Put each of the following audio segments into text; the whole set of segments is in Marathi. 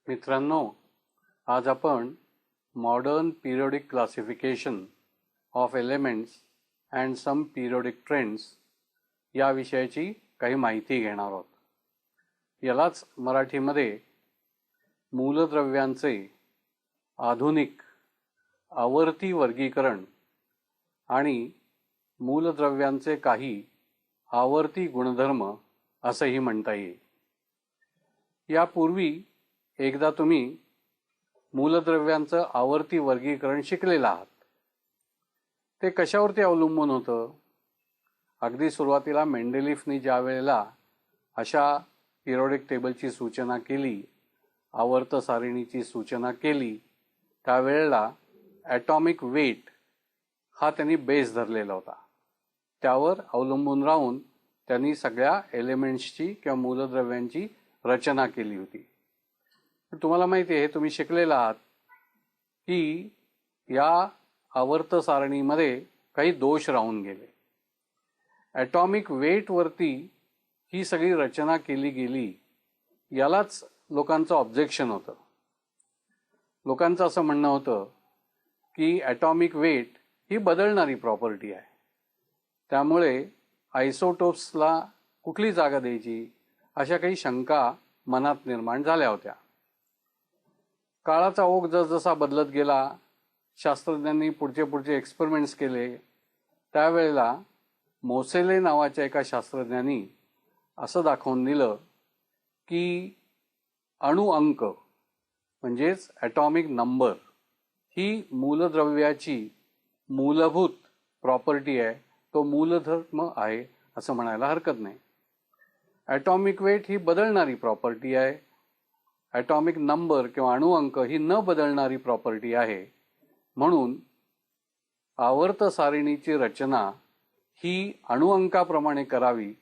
मित्रांनो, आज आपण modern periodic classification of elements and some periodic trends या विषयाची काही माहिती घेणार आहोत. यालाच मराठीमध्ये मूलद्रव्यांचे आधुनिक आवर्ती वर्गीकरण आणि मूलद्रव्यांचे काही आवर्ती गुणधर्म असंही म्हणता येईल. यापूर्वी एकदा तुम्ही मूलद्रव्यांचं आवर्ती वर्गीकरण शिकलेलं आहात. ते कशावरती अवलंबून होतं? अगदी सुरुवातीला मेंडेलिफनी ज्या वेळेला अशा पिरियोडिक टेबलची सूचना केली, आवर्त सारिणीची सूचना केली, त्यावेळेला ॲटॉमिक वेट हा त्यांनी बेस धरलेला होता. त्यावर अवलंबून राहून त्यांनी सगळ्या एलिमेंट्सची किंवा मूलद्रव्यांची रचना केली होती. तुम्हाला माहिती आहे, तुम्ही शिकलेला आहात की या आवर्त सारणीमध्ये काही दोष राहून गेले. ॲटॉमिक वेटवरती ही सगळी रचना केली गेली, यालाच लोकांचं ऑब्जेक्शन होतं. लोकांचं असं म्हणणं होतं की ॲटॉमिक वेट ही बदलणारी प्रॉपर्टी आहे, त्यामुळे आयसोटोप्सला कुठली जागा द्यायची, अशा काही शंका मनात निर्माण झाल्या होत्या. काळाचा ओघ जसजसा बदलत गेला, शास्त्रज्ञांनी पुढचे एक्सपेरिमेंट्स केले. त्यावेळेला मोसेले नावाच्या एका शास्त्रज्ञांनी असं दाखवून दिलं की अणुअंक म्हणजेच ॲटॉमिक नंबर ही मूलद्रव्याची मूलभूत प्रॉपर्टी आहे, तो मूलधर्म आहे असं म्हणायला हरकत नाही. ॲटॉमिक वेट ही बदलणारी प्रॉपर्टी आहे, ॲटॉमिक नंबर किंवा अणुअंक ही न बदलणारी प्रॉपर्टी आहे. म्हणून आवर्त सारिणीची रचना ही अणुअंकाप्रमाणे करावी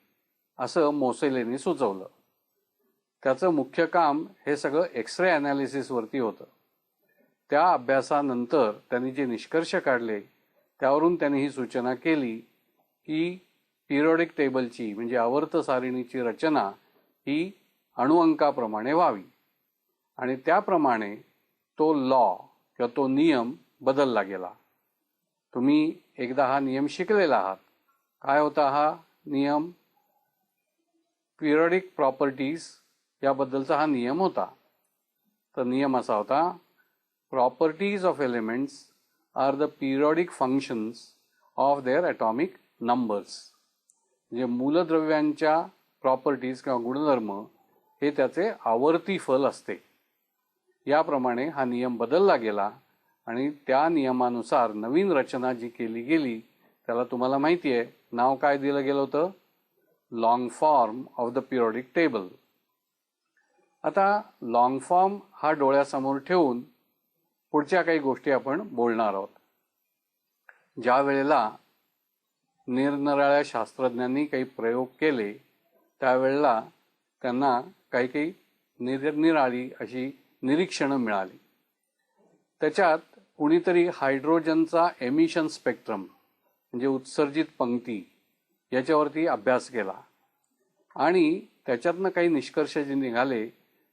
असं मोसेलेने सुचवलं. त्याचं मुख्य काम हे सगळं एक्सरे ॲनालिसिसवरती होतं. त्या अभ्यासानंतर त्यांनी जे निष्कर्ष काढले त्यावरून त्यांनी ही सूचना केली की पिरियोडिक टेबलची म्हणजे आवर्त सारिणीची रचना ही अणुअंकाप्रमाणे व्हावी. आणि त्याप्रमाणे तो लॉ किंवा तो नियम बदलला गेला. तुम्ही एकदा हा नियम शिकलेला आहात. काय होता हा नियम? पिरियोडिक प्रॉपर्टीज याबद्दलचा हा नियम होता. तर नियम असा होता, properties of elements are the periodic functions of their atomic numbers. म्हणजे मूलद्रव्यांच्या प्रॉपर्टीज किंवा गुणधर्म हे त्याचे आवर्ती फल असते. याप्रमाणे हा नियम बदलला गेला आणि त्या नियमानुसार नवीन रचना जी केली गेली त्याला तुम्हाला माहिती आहे, नाव काय दिलं गेलं होतं? Long form of the periodic table. आता लॉंग फॉर्म हा डोळ्यासमोर ठेवून पुढच्या काही गोष्टी आपण बोलणार आहोत. ज्या वेळेला निरनिराळ्या शास्त्रज्ञांनी काही प्रयोग केले त्यावेळेला त्यांना काही निरनिराळी अशी निरीक्षणं मिळाली. त्याच्यात कुणीतरी हायड्रोजनचा एमिशन स्पेक्ट्रम म्हणजे उत्सर्जित पंक्ती याच्यावरती अभ्यास केला आणि त्याच्यातनं काही निष्कर्ष जे निघाले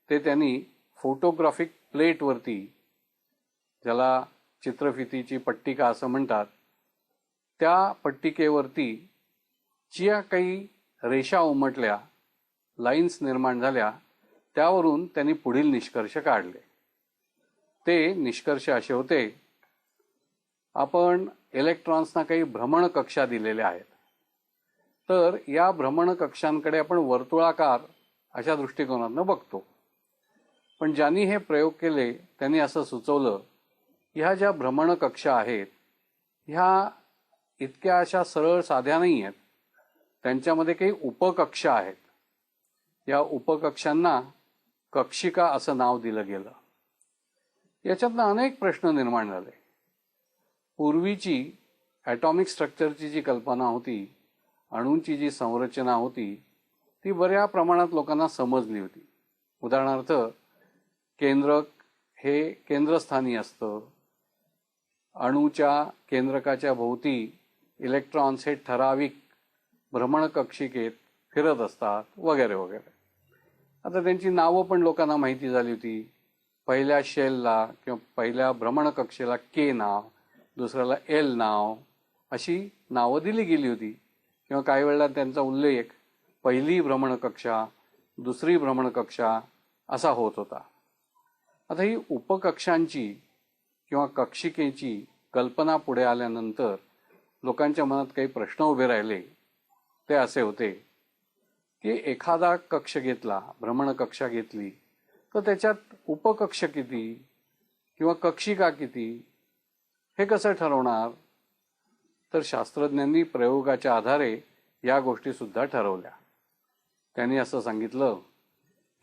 ते त्यांनी फोटोग्राफिक प्लेटवरती, ज्याला चित्रफितीची पट्टिका असं म्हणतात, त्या पट्टिकेवरती ज्या काही रेषा उमटल्या, लाईन्स निर्माण झाल्या, त्यावरून त्यांनी पुढील निष्कर्ष काढले. ते निष्कर्ष असे होते, आपण इलेक्ट्रॉन्सना काही भ्रमण कक्षा दिलेल्या आहेत, तर या भ्रमण कक्षांकडे आपण वर्तुळाकार अशा दृष्टिकोनातून बघतो. पण ज्यांनी हे प्रयोग केले त्यांनी असं सुचवलं, ह्या ज्या भ्रमण कक्षा आहेत ह्या इतक्या अशा सरळ साध्या नाही आहेत, त्यांच्यामध्ये काही उपकक्षा आहेत. या उपकक्षांना कक्षिका असं नाव दिलं गेलं. याच्यातनं अनेक प्रश्न निर्माण झाले. पूर्वीची ॲटॉमिक स्ट्रक्चरची जी कल्पना होती, अणूंची जी संरचना होती, ती बऱ्या प्रमाणात लोकांना समजली होती. उदाहरणार्थ, केंद्रक हे केंद्रस्थानी असतं, अणूच्या केंद्रकाच्या भोवती इलेक्ट्रॉन्स हे ठराविक भ्रमणकक्षिकेत फिरत असतात वगैरे वगैरे. आता त्यांची नावं पण लोकांना माहिती झाली होती. पहिल्या शेलला किंवा पहिल्या भ्रमणकक्षेला के नाव, दुसऱ्याला एल नाव, अशी नावं दिली गेली होती. किंवा काही वेळेला त्यांचा उल्लेख पहिली भ्रमणकक्षा, दुसरी भ्रमणकक्षा असा होत होता. आता ही उपकक्षांची किंवा कक्षिकेची कल्पना पुढे आल्यानंतर लोकांच्या मनात काही प्रश्न उभे राहिले. ते असे होते की एखादा कक्ष घेतला, भ्रमणकक्षा घेतली, तर त्याच्यात उपकक्ष किती किंवा कक्षिका किती हे कसं ठरवणार? तर शास्त्रज्ञांनी प्रयोगाच्या आधारे या गोष्टी सुद्धा ठरवल्या. त्यांनी असं सांगितलं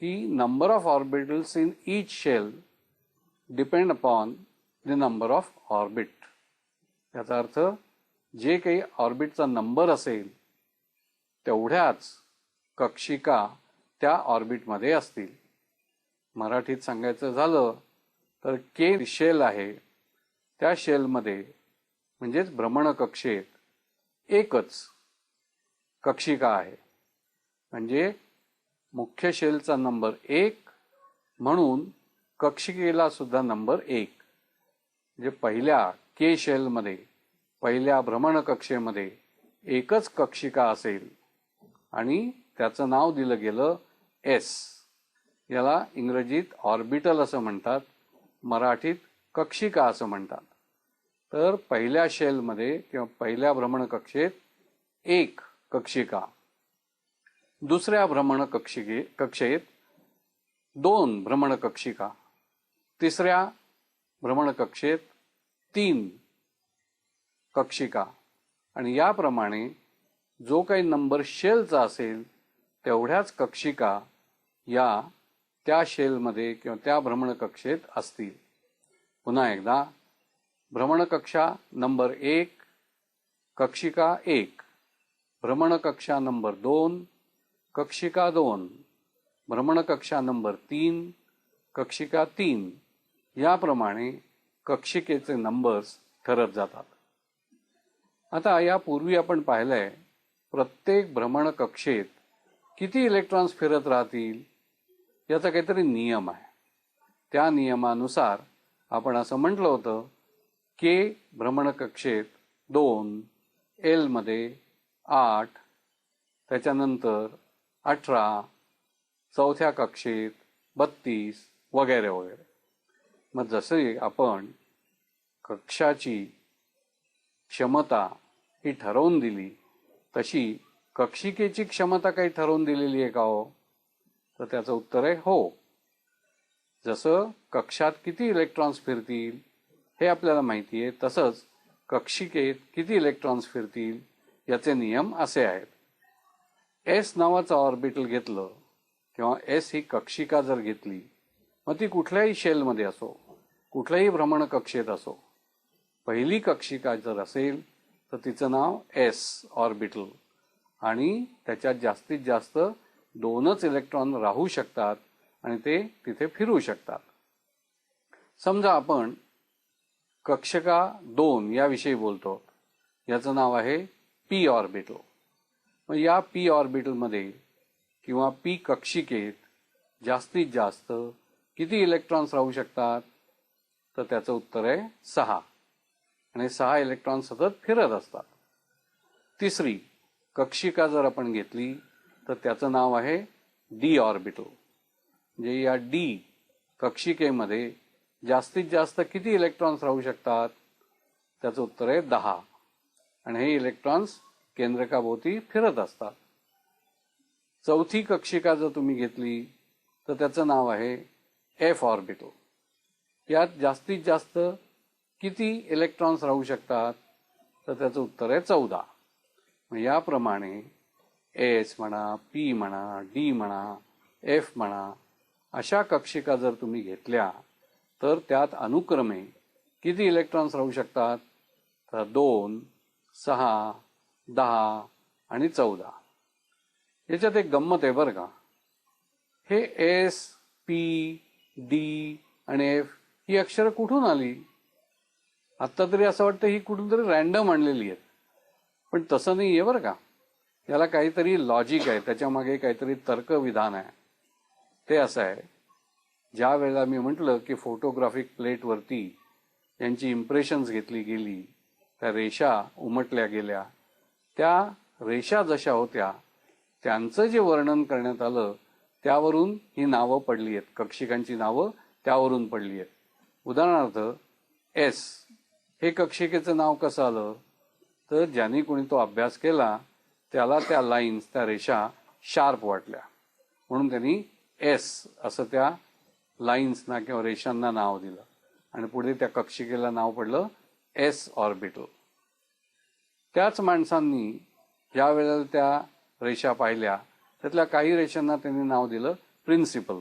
की number of orbitals in each shell depend upon the number of orbit. याचा अर्थ जे काही ऑर्बिटचा नंबर असेल तेवढ्याच कक्षिका त्या ऑर्बिटमध्ये असतील. मराठीत सांगायचं झालं तर के शेल आहे, त्या शेलमध्ये म्हणजेच भ्रमणकक्षेत एकच कक्षिका आहे. म्हणजे मुख्य शेलचा नंबर 1 म्हणून कक्षिकेला सुद्धा नंबर 1. म्हणजे पहिल्या के शेलमध्ये, पहिल्या भ्रमणकक्षेमध्ये एकच कक्षिका असेल आणि त्याचं नाव दिलं गेलं एस. याला इंग्रजीत ऑर्बिटल असं म्हणतात, मराठीत कक्षिका असं म्हणतात. तर पहिल्या शेलमध्ये किंवा पहिल्या भ्रमणकक्षेत एक कक्षिका, दुसऱ्या कक्षेत 2 भ्रमणकक्षिका, तिसऱ्या भ्रमणकक्षेत 3 कक्षिका आणि याप्रमाणे जो काही नंबर शेलचा असेल तेवढ्याच कक्षिका या त्या शेलमध्ये किंवा त्या भ्रमणकक्षेत असतील. पुन्हा एकदा, भ्रमणकक्षा नंबर 1, कक्षिका 1, भ्रमणकक्षा नंबर 2, कक्षिका 2, भ्रमणकक्षा नंबर 3, कक्षिका 3, याप्रमाणे कक्षिकेचे नंबर्स ठरत जातात. आता यापूर्वी आपण पाहिलंय प्रत्येक भ्रमणकक्षेत किती इलेक्ट्रॉन्स फिरत राहतील याचा काहीतरी नियम आहे. त्या नियमानुसार आपण असं म्हटलं होतं के भ्रमणकक्षेत 2, एल मध्ये 8, त्याच्यानंतर 18, चौथ्या कक्षेत 32 वगैरे वगैरे. मग जसे आपण कक्षाची क्षमता ही ठरवून दिली तशी कक्षिकेची क्षमता काही ठरवून दिलेली आहे का हो? तर त्याचं उत्तर आहे हो. जसं कक्षात किती इलेक्ट्रॉन्स फिरतील हे आपल्याला माहिती आहे, तसंच कक्षिकेत किती इलेक्ट्रॉन्स फिरतील याचे नियम असे आहेत. एस नावाचं ऑर्बिटल घेतलं किंवा एस ही कक्षिका जर घेतली, मग ती कुठल्याही शेलमध्ये असो, कुठल्याही भ्रमणकक्षेत असो, पहिली कक्षिका जर असेल तर तिचं नाव एस ऑर्बिटल आणि त्याच्यात जास्तीत जास्त 2च इलेक्ट्रॉन राहू शकतात आणि ते तिथे फिरू शकतात. समजा आपण कक्षिका 2 याविषयी बोलतो, याचं नाव आहे पी ऑर्बिटल. मग या पी ऑर्बिटलमध्ये किंवा पी कक्षिकेत जास्तीत जास्त किती इलेक्ट्रॉन्स राहू शकतात? तर त्याचं उत्तर आहे 6 आणि 6 इलेक्ट्रॉन सतत फिरत असतात. तिसरी कक्षिका जर आपण घेतली तर त्याचं नाव आहे डी ऑर्बिटल. म्हणजे या डी कक्षिकेमध्ये जास्तीत जास्त किती इलेक्ट्रॉन्स राहू शकतात? त्याचं उत्तर आहे 10 आणि हे इलेक्ट्रॉन्स केंद्रकाभोवती फिरत असतात. चौथी कक्षिका जर तुम्ही घेतली तर त्याचं नाव आहे एफ ऑर्बिटल. यात जास्तीत जास्त किती इलेक्ट्रॉन्स राहू शकतात? तर त्याचं उत्तर आहे 14. याप्रमाणे एस म्हणा, पी म्हणा, डी म्हणा, एफ म्हणा, अशा कक्षिका जर तुम्ही घेतल्या तर त्यात अनुक्रमे किती इलेक्ट्रॉन्स राहू शकतात? तर 2, 6, 10 आणि 14. याच्यात एक गंमत आहे बरं का. हे एस, पी, डी आणि एफ ही अक्षरं कुठून आली? आत्ता तरी असं वाटतं ही कुठून तरी रॅन्डम आणलेली आहेत, पण तसं नाही आहे बरं का. याला काहीतरी लॉजिक आहे, त्याच्यामागे काहीतरी तर्कविधान आहे. ते असं आहे, ज्या वेळेला मी म्हटलं की फोटोग्राफिक प्लेटवरती यांची इम्प्रेशन्स घेतली गेली, त्या रेषा उमटल्या गेल्या, त्या रेषा जशा होत्या त्यांचं जे वर्णन करण्यात आलं त्यावरून ही नावं पडली आहेत, कक्षिकांची नावं त्यावरून पडली आहेत. उदाहरणार्थ एस हे कक्षिकेचं नाव कसं आलं, तर ज्यांनी कोणी तो अभ्यास केला त्याला त्या लाईन्स, त्या रेषा शार्प वाटल्या म्हणून त्यांनी एस असं त्या लाईन्सना किंवा रेषांना नाव दिलं आणि पुढे त्या कक्षिकेला नाव पडलं एस ऑर्बिटल. त्याच माणसांनी ज्या वेळेला त्या रेषा पाहिल्या त्यातल्या काही रेषांना त्यांनी नाव दिलं प्रिन्सिपल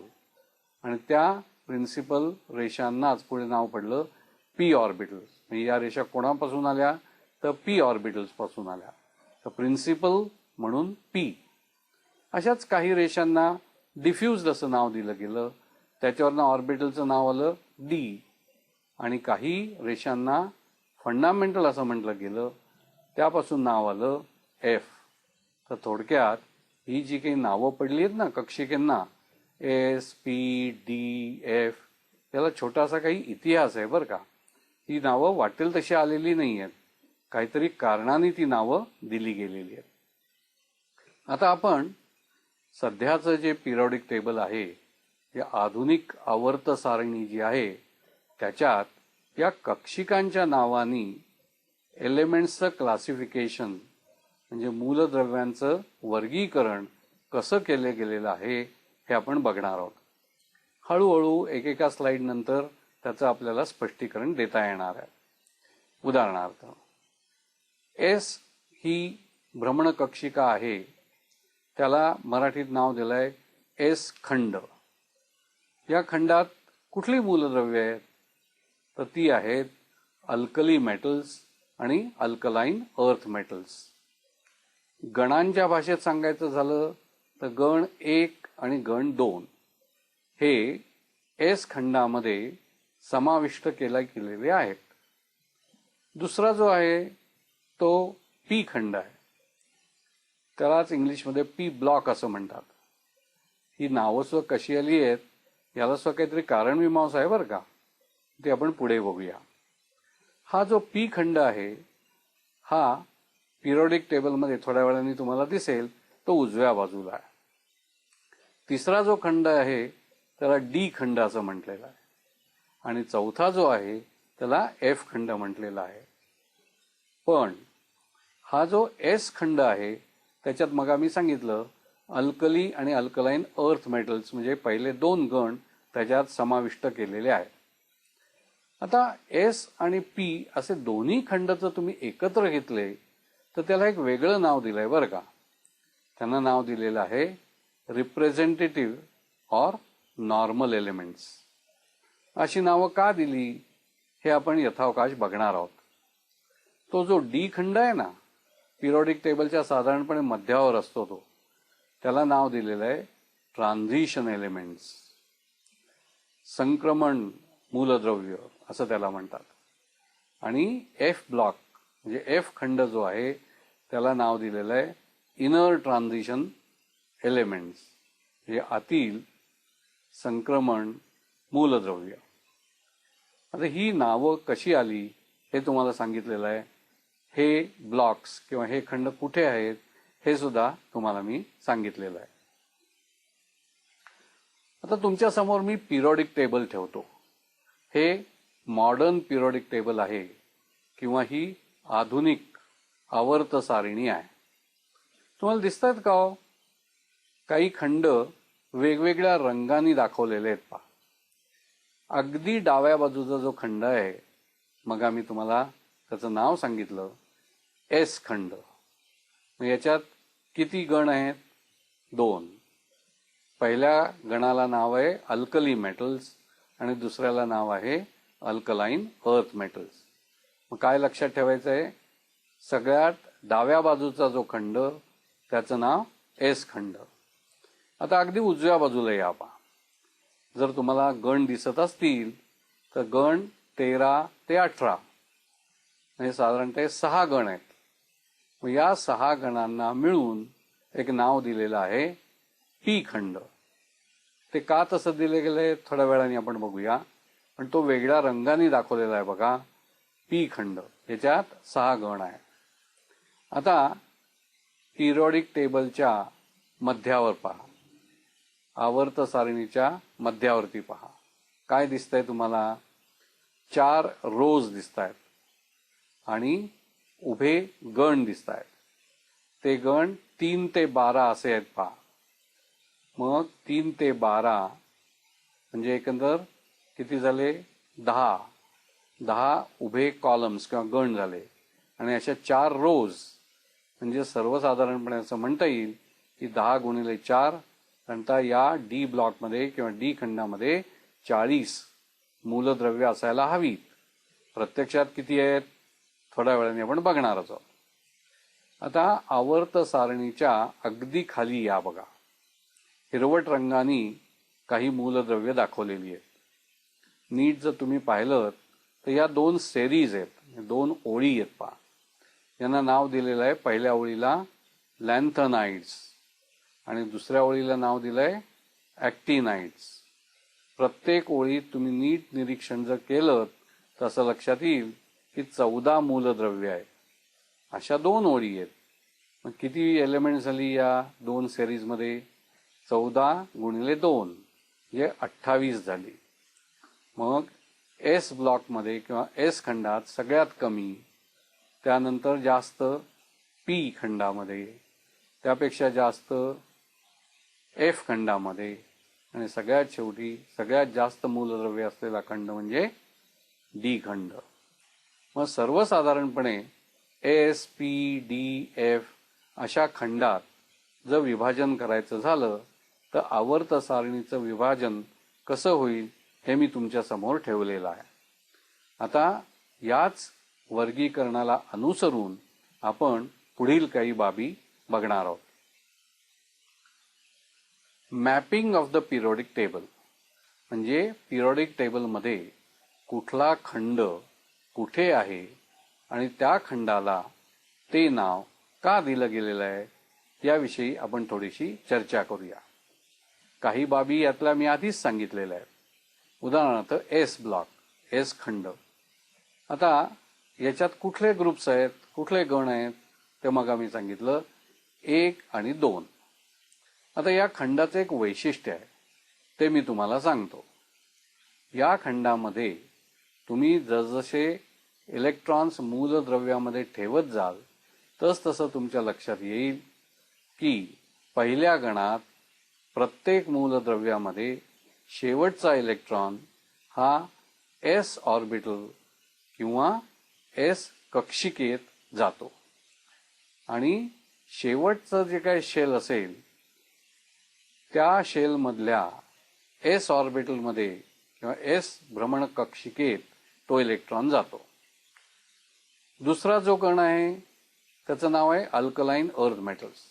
आणि त्या प्रिन्सिपल रेषांनाच पुढे नाव पडलं पी ऑर्बिटल. म्हणजे या रेषा कोणापासून आल्या, तर पी ऑर्बिटल्स पासून आल्या, तर प्रिन्सिपल म्हणून पी. अशाच काही रेषांना डिफ्यूज्ड असं नाव दिलं गेलं, त्याच्यावरनं ऑर्बिटलचं नाव आलं डी. आणि काही रेषांना फंडामेंटल असं म्हटलं गेलं, त्यापासून नाव आलं एफ. तर थोडक्यात ही जी काही नावं पडली आहेत ना कक्षिकांना, एस, पी, डी, एफ, याला छोटासा काही इतिहास आहे बरं का. ही नावं वाटेल तशी आलेली नाही आहेत, काहीतरी कारणाने ती नावं दिली गेलेली आहेत. आता आपण सध्याचं जे पिरियॉडिक टेबल आहे, हे आधुनिक आवर्त सारणी जी आहे त्याच्यात या कक्षिकांच्या नावानी एलिमेंट्सचं क्लासिफिकेशन म्हणजे मूलद्रव्यांचं वर्गीकरण कसं केलं गेलेलं आहे हे आपण बघणार आहोत. हळूहळू एकेका स्लाइड नंतर त्याचं आपल्याला स्पष्टीकरण देता येणार आहे. उदाहरणार्थ एस ही भ्रमणकक्षिका आहे, त्याला मराठीत नाव दिलंय एस खंड. या खंडात कुठली मूलद्रव्ये आहेत, तर ती आहेत अल्कली मेटल्स आणि अल्कलाइन अर्थ मेटल्स. गणांच्या भाषेत सांगायचं झालं तर गण 1 आणि गण 2 हे एस खंडामध्ये समाविष्ट केलेले आहेत. दुसरा जो आहे तो पी खंड आहे, त्यालाच इंग्लिशमध्ये पी ब्लॉक असं म्हणतात. ही नावं सुद्धा कशी आली आहेत याला सुद्धा काहीतरी कारणमीमांसा आहे बरं का, ते आपण पुढे बघूया. हा जो पी खंड आहे हा पिरियॉडिक टेबलमध्ये थोड्या वेळाने तुम्हाला दिसेल, तो उजव्या बाजूला आहे. तिसरा जो खंड आहे त्याला डी खंड असं म्हटलेलं आहे आणि चौथा जो आहे त्याला एफ खंड म्हटलेला आहे. पण हा जो एस खंड आहे त्याच्यात मग आम्ही सांगितलं अल्कली आणि अल्कलाइन अर्थ मेटल्स म्हणजे पहिले 2 गण त्याच्यात समाविष्ट केलेले आहेत. आता एस आणि पी असे दोन्ही खंड जर तुम्ही एकत्र घेतले तर त्याला एक वेगळं नाव दिलंय बरं का. त्यांना नाव दिलेलं आहे रिप्रेझेंटेटिव्ह ऑर नॉर्मल एलिमेंट्स. अशी नावं का दिली हे आपण यथावकाश बघणार आहोत. तो जो डी खंड आहे ना, पिरियॉडिक टेबलच्या साधारणपणे मध्यावर असतो, तो त्याला नाव दिलेलं आहे ट्रान्झिशन एलिमेंट्स, संक्रमण मूलद्रव्य असं त्याला म्हणतात. आणि एफ ब्लॉक म्हणजे एफ खंड जो आहे त्याला नाव दिलेलं आहे इनर ट्रान्झिशन एलिमेंट्स म्हणजे आतील संक्रमण मूलद्रव्य. आता ही नावं कशी आली हे तुम्हाला सांगितलेलं आहे. हे ब्लॉक्स किंवा हे खंड कुठे आहेत हे सुद्धा तुम्हाला मी सांगितलेलं आहे. आता तुमच्या समोर मी पिरियॉडिक टेबल ठेवतो. हे मॉडर्न पिरियॉडिक टेबल आहे किंवा ही आधुनिक आवर्त सारिणी आहे. तुम्हाला दिसतात का हो, काही खंड वेगवेगळ्या रंगांनी दाखवलेले आहेत पहा. अगदी डाव्या बाजूचा जो खंड आहे, मग आम्ही तुम्हाला त्याचं नाव सांगितलं एस खंड. याच्यात किती गण आहेत? 2. पहिल्या गणाला नाव आहे अल्कली मेटल्स आणि दुसऱ्याला नाव आहे अल्कलाइन अर्थ मेटल्स. मग काय लक्षात ठेवायचं आहे, सगळ्यात डाव्या बाजूचा जो खंड त्याचं नाव एस खंड. आता अगदी उजव्या बाजूला या पहा. जर तुम्हाला गण दिसत असतील तर गण 13 ते 18 म्हणजे साधारणतः 6 गण आहेत. मग या 6 गणांना मिळून एक नाव दिलेलं आहे पी खंड. ते का तसं दिले गेले थोड्या वेळाने आपण बघूया, पण तो वेगळ्या रंगाने दाखवलेला आहे बघा. पी खंड, याच्यात 6 गण आहे. आता पिरियॉडिक टेबलच्या मध्यावर पहा, आवर्त सारणीच्या मध्यावरती पहा, काय दिसतंय तुम्हाला? 4 रोज दिसत आहेत आणि उभे गण दिसत आहेत. ते गण 3 ते 12 असे आहेत पहा. मग 3 ते 12 म्हणजे एकंदर किती झाले? 10 उभे कॉलम्स किंवा गण झाले. आणि अशा 4 रोज म्हणजे सर्वसाधारणपणे असं म्हणता येईल की 10 गुणिले 4, नंतर या डी ब्लॉकमध्ये किंवा डी खंडामध्ये 40 मूलद्रव्य असायला हवीत. प्रत्यक्षात किती आहेत थोड्या वेळाने आपण बघणारच आहोत. आता आवर्त सारणीच्या अगदी खाली या बघा, हिरवट रंगाने काही मूलद्रव्य दाखवलेली आहेत. नीट जर तुम्ही पाहिलं तर या 2 सेरीज आहेत, 2 ओळी आहेत पहा. यांना नाव दिलेलं आहे, पहिल्या ओळीला लॅन्थनाइड्स आणि दुसऱ्या ओळीला नाव दिलंय ॲक्टिनाइड्स. प्रत्येक ओळीत तुम्ही नीट निरीक्षण जर केलं तर असं लक्षात येईल की 14 मूलद्रव्य आहे. अशा 2 ओळी आहेत. मग किती एलिमेंट झाली या 2 सेरीजमध्ये? 14 गुणिले 2 म्हणजे 28 झाली. मग एस ब्लॉकमध्ये किंवा एस खंडात सगळ्यात कमी, त्यानंतर जास्त पी खंडामध्ये, त्यापेक्षा जास्त एफ खंडामध्ये आणि सगळ्यात शेवटी सगळ्यात जास्त मूलद्रव्य असलेला खंड म्हणजे डी खंड. मग सर्वसाधारणपणे एस, पी, डी, एफ अशा खंडात जर विभाजन करायचं झालं तर आवर्त सारणीचं विभाजन कसं होईल हे मी तुमच्या समोर ठेवलेलं आहे. आता याच वर्गीकरणाला अनुसरून आपण पुढील काही बाबी बघणार आहोत. Mapping of the periodic table म्हणजे पिरियॉडिक टेबलमध्ये कुठला खंड कुठे आहे आणि त्या खंडाला ते नाव का दिलं गेलेलं आहे याविषयी आपण थोडीशी चर्चा करूया. काही बाबी यातल्या मी आधीच सांगितलेल्या आहेत. उदाहरणार्थ एस ब्लॉक, एस खंड. आता याच्यात कुठले ग्रुप्स आहेत, कुठले गण आहेत ते मग आम्ही सांगितलं 1 आणि 2. आता या खंडाचं एक वैशिष्ट्य आहे ते मी तुम्हाला सांगतो. या खंडामध्ये तुम्ही जसजसे इलेक्ट्रॉन्स मूलद्रव्यामध्ये ठेवत जाल तसतसं तुमच्या लक्षात येईल की पहिल्या गणात प्रत्येक मूलद्रव्यामध्ये शेवटचा इलेक्ट्रॉन हा एस ऑर्बिटल किंवा एस कक्षिकेत जातो आणि शेवटचं जे काही शेल असेल त्या शेलमधल्या एस ऑर्बिटलमध्ये किंवा एस भ्रमण कक्षिकेत तो इलेक्ट्रॉन जातो. दुसरा जो कण आहे त्याचं नाव आहे अल्कलाइन अर्थ मेटल्स.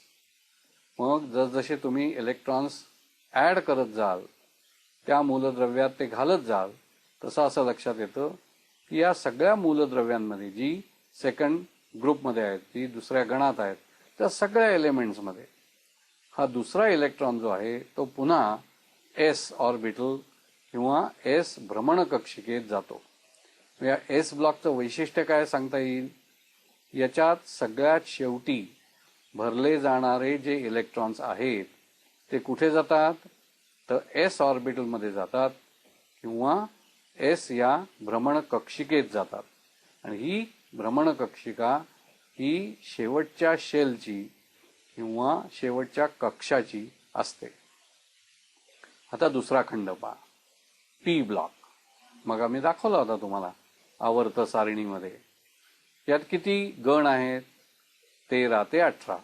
मग जसजसे तुम्ही इलेक्ट्रॉन्स ॲड करत जाल त्या मूलद्रव्यात ते घालत जाल तसं असं लक्षात येतं की या सगळ्या मूलद्रव्यांमध्ये जी सेकंड ग्रुपमध्ये आहेत, जी दुसऱ्या गणात आहेत, त्या सगळ्या एलिमेंट्समध्ये हा दुसरा इलेक्ट्रॉन जो आहे तो पुन्हा एस ऑर्बिटल किंवा एस भ्रमण कक्षिकेत जातो. या एस ब्लॉकचं वैशिष्ट्य काय सांगता येईल? याच्यात सगळ्यात शेवटी भरले जाणारे जे इलेक्ट्रॉन्स आहेत ते कुठे जातात? तर एस ऑर्बिटलमध्ये जातात किंवा एस या भ्रमण कक्षिकेत जातात. आणि ही भ्रमण कक्षिका ही शेवटच्या शेलची किंवा शेवटच्या कक्षाची असते. आता दुसरा खंड पहा, पी ब्लॉक. मग आम्ही दाखवला होता तुम्हाला आवर्त सारणीमध्ये. यात किती गण आहेत? 13 ते 18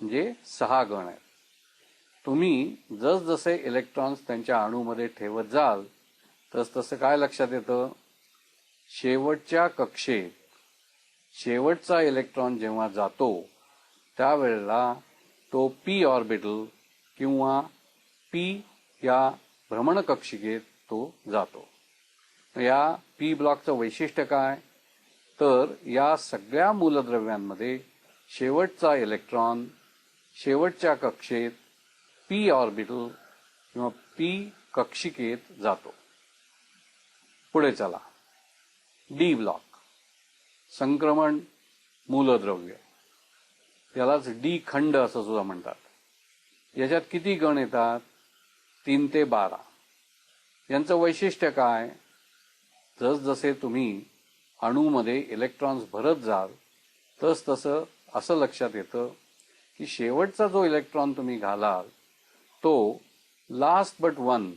म्हणजे 6 गण आहेत. तुम्ही जसजसे इलेक्ट्रॉन्स त्यांच्या अणूमध्ये ठेवत जाल तसतसं काय लक्षात येतं? शेवटच्या कक्षेत शेवटचा इलेक्ट्रॉन जेव्हा जातो त्यावेळेला तो पी ऑर्बिटल किंवा पी या भ्रमण कक्षिकेत तो जातो. या पी ब्लॉकचं वैशिष्ट्य काय? तर या सगळ्या मूलद्रव्यांमध्ये शेवटचा इलेक्ट्रॉन शेवटच्या कक्षेत पी ऑर्बिटल किंवा पी कक्षिकेत जातो. पुढे चला. डी ब्लॉक, संक्रमण मूलद्रव्य, यालाच डी खंड असं सुद्धा म्हणतात. याच्यात किती गण येतात? 3 ते 12. यांचं वैशिष्ट्य काय? जसजसे तुम्ही अणूमध्ये इलेक्ट्रॉन्स भरत जाल तसं असं लक्षात येतं की शेवटचा जो इलेक्ट्रॉन तुम्ही घालाल तो लास्ट बट वन,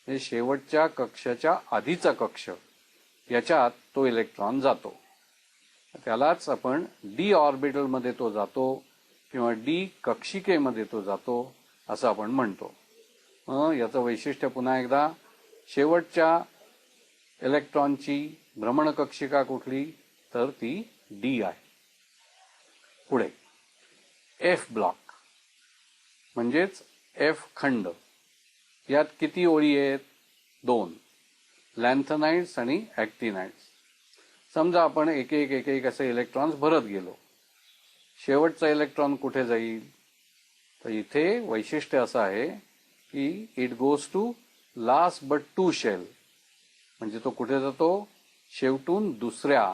हे शेवटच्या कक्षाच्या आधीचा कक्ष, याच्यात तो इलेक्ट्रॉन जातो. त्यालाच आपण डी ऑर्बिटलमध्ये तो जातो किंवा डी कक्षिकेमध्ये तो जातो असं आपण म्हणतो. याचं वैशिष्ट्य पुन्हा एकदा, शेवटच्या इलेक्ट्रॉनची भ्रमण कक्षिका कुठली? तर ती डी आहे. पुढे एफ ब्लॉक म्हणजेच एफ खंड. यात किती ओळी आहेत? 2, लॅन्थनाइड्स आणि ॲक्टिनाइड्स. समजा आपण एक एक असे इलेक्ट्रॉन्स भरत गेलो, शेवटचा इलेक्ट्रॉन कुठे जाईल? तर इथे वैशिष्ट्य असं आहे की it goes to last but two shell, म्हणजे तो कुठे जातो? शेवटून दुसऱ्या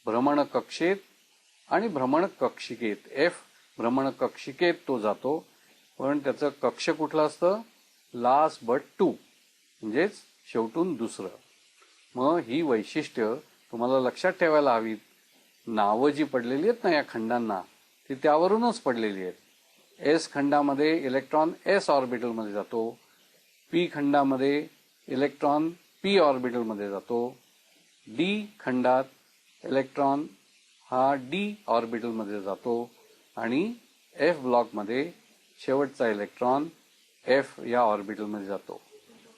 भ्रमण कक्षेत आणि भ्रमण कक्षिकेत, एफ भ्रमण कक्षिकेत तो जातो. पण त्याचं कक्ष कुठलं असतं? लास्ट बट टू, म्हणजेच शेवटून दुसरं. मग ही वैशिष्ट्य तुम्हाला लक्षात ठेवायला हवीत. नावं जी पडलेली आहेत ना या खंडांना, ती त्यावरूनच पडलेली आहेत. एस खंडामध्ये इलेक्ट्रॉन एस ऑर्बिटलमध्ये जातो, पी खंडामध्ये इलेक्ट्रॉन पी ऑर्बिटलमध्ये जातो, डी खंडात इलेक्ट्रॉन हा डी ऑर्बिटलमध्ये जातो आणि एफ ब्लॉकमध्ये शेवटचा इलेक्ट्रॉन एफ या ऑर्बिटलमध्ये जातो.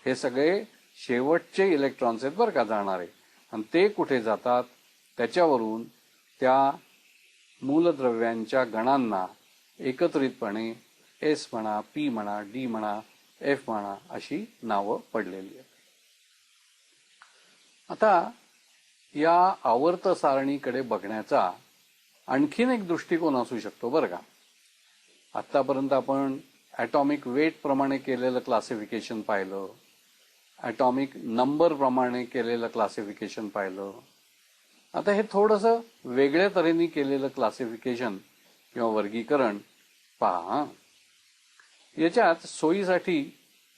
हे सगळे शेवटचे इलेक्ट्रॉन्स आहेत बरं का जाणारे. आणि ते कुठे जातात त्याच्यावरून त्या मूलद्रव्यांच्या गणांना एकत्रितपणे एस म्हणा, पी म्हणा, डी म्हणा, एफ म्हणा अशी नावं पडलेली आहेत. आता या आवर्त सारणीकडे बघण्याचा आणखीन एक दृष्टिकोन असू शकतो बरं का. आतापर्यंत आपण ॲटॉमिक वेट प्रमाणे केलेलं क्लासिफिकेशन पाहिलं, ॲटॉमिक नंबर प्रमाणे केलेलं क्लासिफिकेशन पाहिलं. आता हे थोडंसं वेगळ्या तऱ्हेने केलेलं क्लासिफिकेशन किंवा वर्गीकरण पहा. याच्यात सोयीसाठी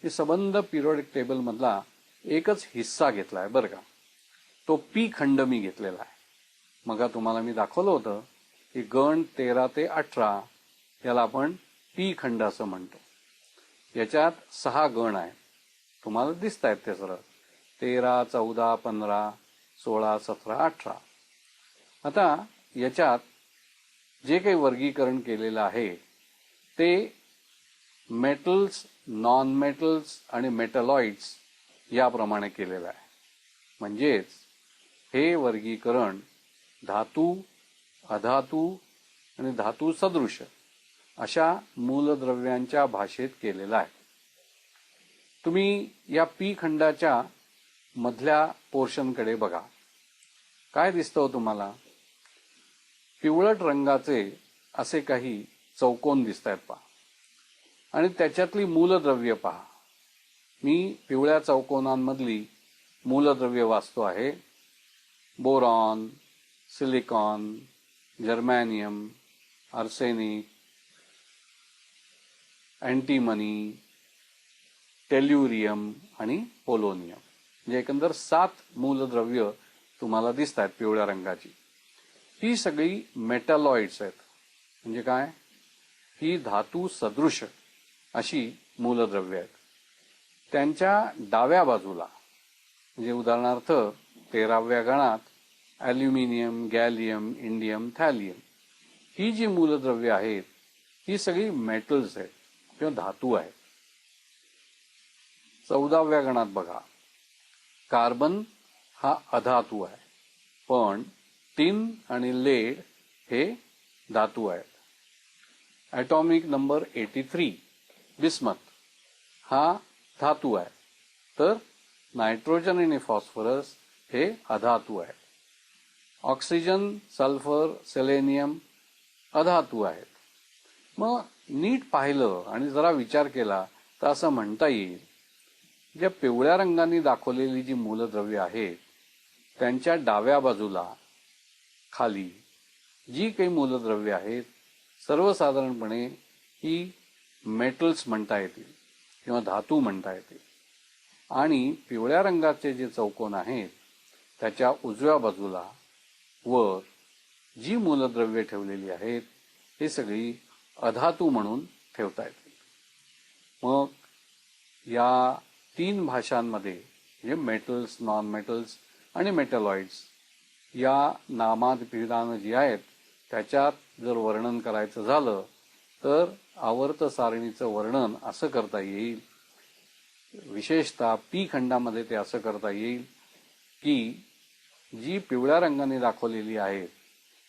ही संबंध पिरियोडिक टेबल मधला एकच हिस्सा घेतला आहे बरं का. तो पी खंड मी घेतलेला आहे. मग तुम्हाला मी दाखवलं होतं की गण 13 ते 18 याला आपण पी खंड असं म्हणतो. याच्यात 6 गण आहेत, तुम्हाला दिसत आहेत ते सरळ 13, 14, 15, 16, 17, 18. आता याच्यात जे काही वर्गीकरण केलेलं आहे ते मेटल्स, नॉन मेटल्स आणि मेटलॉइड्स याप्रमाणे केलेलं आहे. म्हणजेच हे वर्गीकरण धातू, अधातू आणि धातू सदृश अशा मूलद्रव्यांच्या भाषेत केलेलं आहे. तुम्ही या पी खंडाच्या मधल्या पोर्शनकडे बघा. काय दिसतं तुम्हाला? पिवळट रंगाचे असे काही चौकोन दिसत आहेत पहा, आणि त्याच्यातली मूलद्रव्य पहा. मी पिवळ्या चौकोनांमधली मूलद्रव्य वाचतो आहे. बोरॉन, सिलिकॉन, जर्मॅनियम, आर्सेनिक, अँटीमनी, टेल्युरियम आणि पोलोनियम. म्हणजे एकंदर 7 मूलद्रव्य तुम्हाला दिसत आहेत पिवळ्या रंगाची. ही सगळी मेटलॉइड्स आहेत. म्हणजे काय? ही धातू सदृश अशी मूलद्रव्य आहेत. त्यांच्या डाव्या बाजूला म्हणजे उदाहरणार्थ 13व्या गणात ॲल्युमिनियम, गॅलियम, इंडियम, थॅलियम ही जी मूलद्रव्य आहेत ही सगळी मेटल्स आहेत किंवा धातू आहेत. 14व्या गणात बघा, कार्बन हा अधातू आहे, पण टिन आणि लेड हे धातू आहेत. ॲटॉमिक नंबर 83 बिस्मथ हा धातू आहे, तर नायट्रोजन आणि फॉस्फरस हे अधातू आहेत. ऑक्सिजन, सल्फर, सेलेनियम अधातू आहेत. मग नीट पाहिलं आणि जरा विचार केला तर असं म्हणता येईल, ज्या पिवळ्या रंगाने दाखवलेली जी मूलद्रव्ये आहेत त्यांच्या डाव्या बाजूला खाली जी काही मूलद्रव्ये आहेत सर्वसाधारणपणे ही मेटल्स म्हणता येतील किंवा धातू म्हणता येतील, आणि पिवळ्या रंगाचे जे चौकोन आहेत त्याच्या उजव्या बाजूला वर जी मूलद्रव्ये ठेवलेली आहेत ही सगळी अधातू म्हणून ठेवता येतील. मग या 3 भाषांमध्ये म्हणजे मेटल्स, नॉन मेटल्स आणि मेटलॉइड्स या नामाभिधानं जी आहेत त्याच्यात जर वर्णन करायचं झालं तर आवर्त सारणीचं वर्णन असं करता येईल, विशेषतः पी खंडामध्ये ते असं करता येईल की जी पिवळ्या रंगाने दाखवलेली आहेत,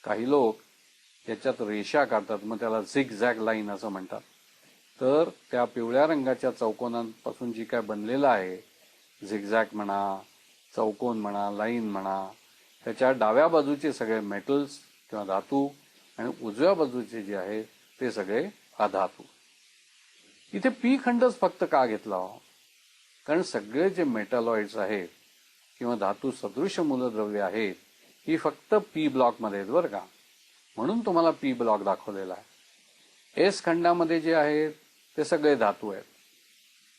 काही लोक याच्यात रेषा काढतात, मग त्याला झिगझॅग लाईन असं म्हणतात. तर त्या पिवळ्या रंगाच्या चौकोनांपासून जी काय बनलेलं आहे, झिगझॅग म्हणा, चौकोन म्हणा, लाईन म्हणा, त्याच्या डाव्या बाजूचे सगळे मेटल्स किंवा धातू आणि उजव्या बाजूचे जे आहेत ते सगळे अधातू. इथे पी खंडच फक्त का घेतला हो? कारण सगळे जे मेटलॉइड्स आहेत किंवा धातू सदृश मूलद्रव्ये आहेत ही फक्त पी ब्लॉकमध्ये आहेत बरं का, म्हणून तुम्हाला पी ब्लॉक दाखवलेला आहे. एस खंडामध्ये जे आहेत ते सगळे धातू आहेत,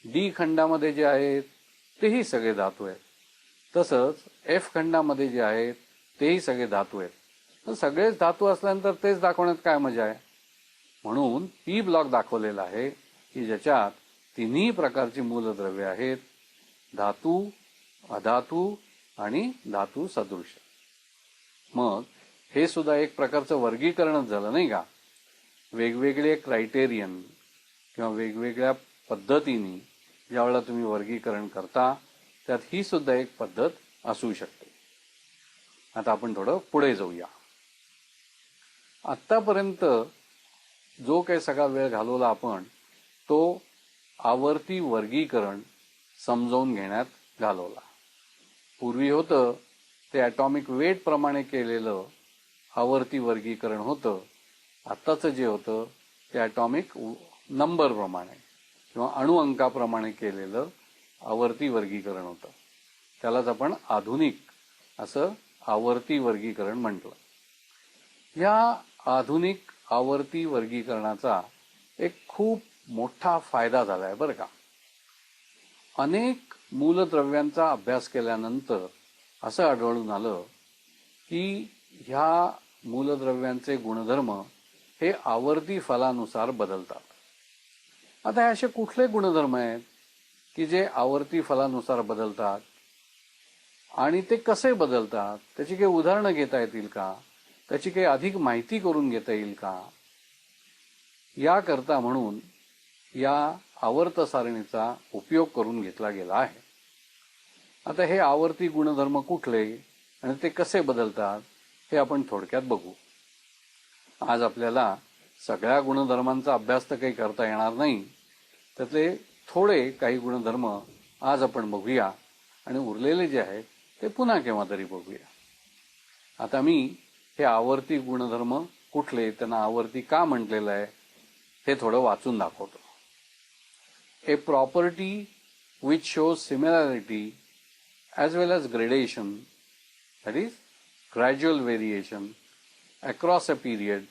डी खंडामध्ये जे आहेत तेही सगळे धातू आहेत, तसंच एफ खंडामध्ये जे आहेत तेही सगळे धातू आहेत. तर सगळेच धातू असल्यानंतर तेच दाखवण्यात काय मजा आहे? म्हणून पी ब्लॉक दाखवलेला आहे की ज्याच्यात तिन्ही प्रकारची मूलद्रव्ये आहेत, धातू, अधातू आणि धातू सदृश. मग हे सुद्धा एक प्रकारचं वर्गीकरणच झालं नाही का? वेगवेगळे क्रायटेरियन किंवा वेगवेगळ्या पद्धतीने ज्यावेळेला तुम्ही वर्गीकरण करता त्यात ही सुद्धा एक पद्धत असू शकते. आता आपण थोडं पुढे जाऊया. आत्तापर्यंत जो काही सगळा वेळ घालवला आपण तो आवर्ती वर्गीकरण समजावून घेण्यात घालवला. पूर्वी होतं ते ॲटॉमिक वेट प्रमाणे केलेलं आवर्ती वर्गीकरण होतं. आत्ताचं जे होतं ते ॲटॉमिक नंबर प्रमाणे किंवा अणुअंकाप्रमाणे केलेलं आवर्ती वर्गीकरण होतं. त्यालाच आपण आधुनिक असं आवर्ती वर्गीकरण म्हटलं. या आधुनिक आवर्ती वर्गीकरणाचा एक खूप मोठा फायदा झाला आहे बरं का. अनेक मूलद्रव्यांचा अभ्यास केल्यानंतर असं आढळून आलं की ह्या मूलद्रव्यांचे गुणधर्म हे आवर्ती फलानुसार बदलतात. आता हे असे कुठले गुणधर्म आहेत की जे आवर्ती फलानुसार बदलतात आणि ते कसे बदलतात, त्याची काही उदाहरणं घेता येतील का, त्याची काही अधिक माहिती करून घेता येईल का, याकरता म्हणून या आवर्त सारणीचा उपयोग करून घेतला गेला आहे. आता हे आवर्ती गुणधर्म कुठले आणि ते कसे बदलतात हे आपण थोडक्यात बघू. आज आपल्याला सगळ्या गुणधर्मांचा अभ्यास तर काही करता येणार नाही, त्यातले थोडे काही गुणधर्म आज आपण बघूया आणि उरलेले जे आहेत ते पुन्हा केव्हा तरी बघूया. आता मी हे आवर्ती गुणधर्म कुठले, त्यांना आवर्ती का म्हटलेलं आहे हे थोडं वाचून दाखवतो. A property which shows similarity as well as gradation, that is gradual variation across a period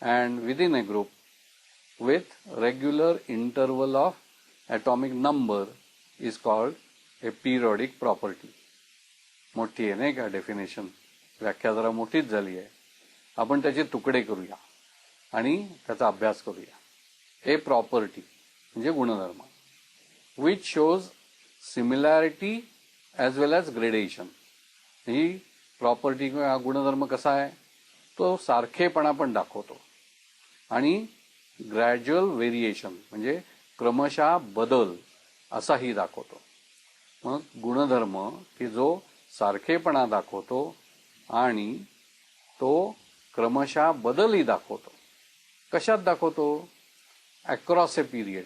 and within a group with regular interval of atomic number is called a periodic property. मोठी आहे नाही का डेफिनेशन, व्याख्या जरा मोठीच झाली आहे. आपण त्याचे तुकडे करूया आणि त्याचा अभ्यास करूया. ए प्रॉपर्टी म्हणजे गुणधर्म, which shows similarity as well as gradation. He property किंवा गुणधर्म कसा आहे, तो सारखेपणा पण दाखवतो आणि ग्रॅज्युअल व्हेरिएशन म्हणजे क्रमशः बदल असाही दाखवतो. मग गुणधर्म की जो सारखेपणा दाखवतो आणि तो क्रमशः बदलही दाखवतो. कशात दाखवतो? अक्रॉस ए पिरियड,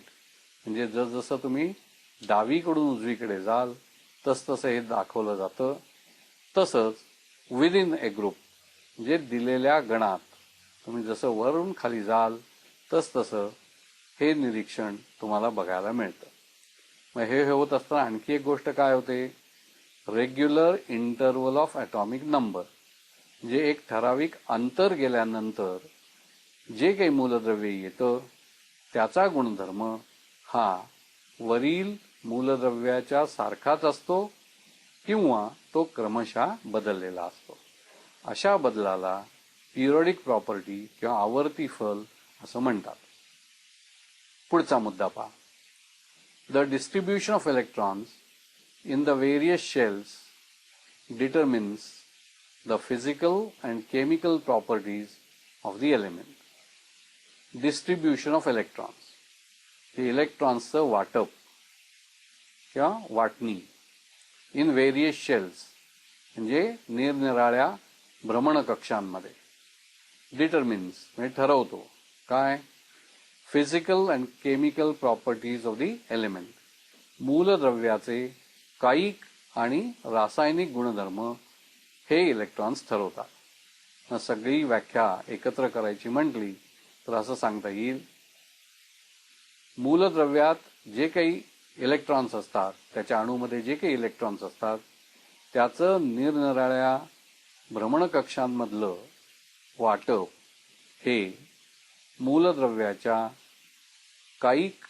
म्हणजे जसजसं तुम्ही डावीकडून उजवीकडे जाल तसतसं हे दाखवलं जातं. तसंच विदिन ए ग्रुप म्हणजे दिलेल्या गणात तुम्ही जसं वरून खाली जाल तसतसं हे निरीक्षण तुम्हाला बघायला मिळतं. मग हे होत असताना आणखी एक गोष्ट काय होते, regular interval of atomic number, जे एक ठराविक अंतर गेल्यानंतर जे काही मूलद्रव्य येतं त्याचा गुणधर्म हा वरील मूलद्रव्याच्या सारखाच असतो किंवा तो क्रमशः बदललेला असतो. अशा बदलाला पिरियडिक प्रॉपर्टी किंवा आवर्ती फल असं म्हणतात. पुढचा मुद्दा पहा. The distribution of electrons in the various shells determines the physical and chemical properties of the element. Distribution of electrons, हे इलेक्ट्रॉन्सचं वाटप किंवा वाटणी इन व्हेरियस शेल्स म्हणजे निरनिराळ्या भ्रमणकक्षांमध्ये. डिटरमिन्स म्हणजे ठरवतो काय, physical and chemical properties of the element, मूलद्रव्याचे कायिक आणि रासायनिक गुणधर्म हे इलेक्ट्रॉन्स ठरवतात. सगळी व्याख्या एकत्र करायची म्हटली तर असं सांगता येईल, मूलद्रव्यात जे काही इलेक्ट्रॉन्स असतात, त्याच्या अणूमध्ये जे काही इलेक्ट्रॉन्स असतात त्याचं निरनिराळ्या भ्रमणकक्षांमधलं वाटप हे मूलद्रव्याच्या कायिक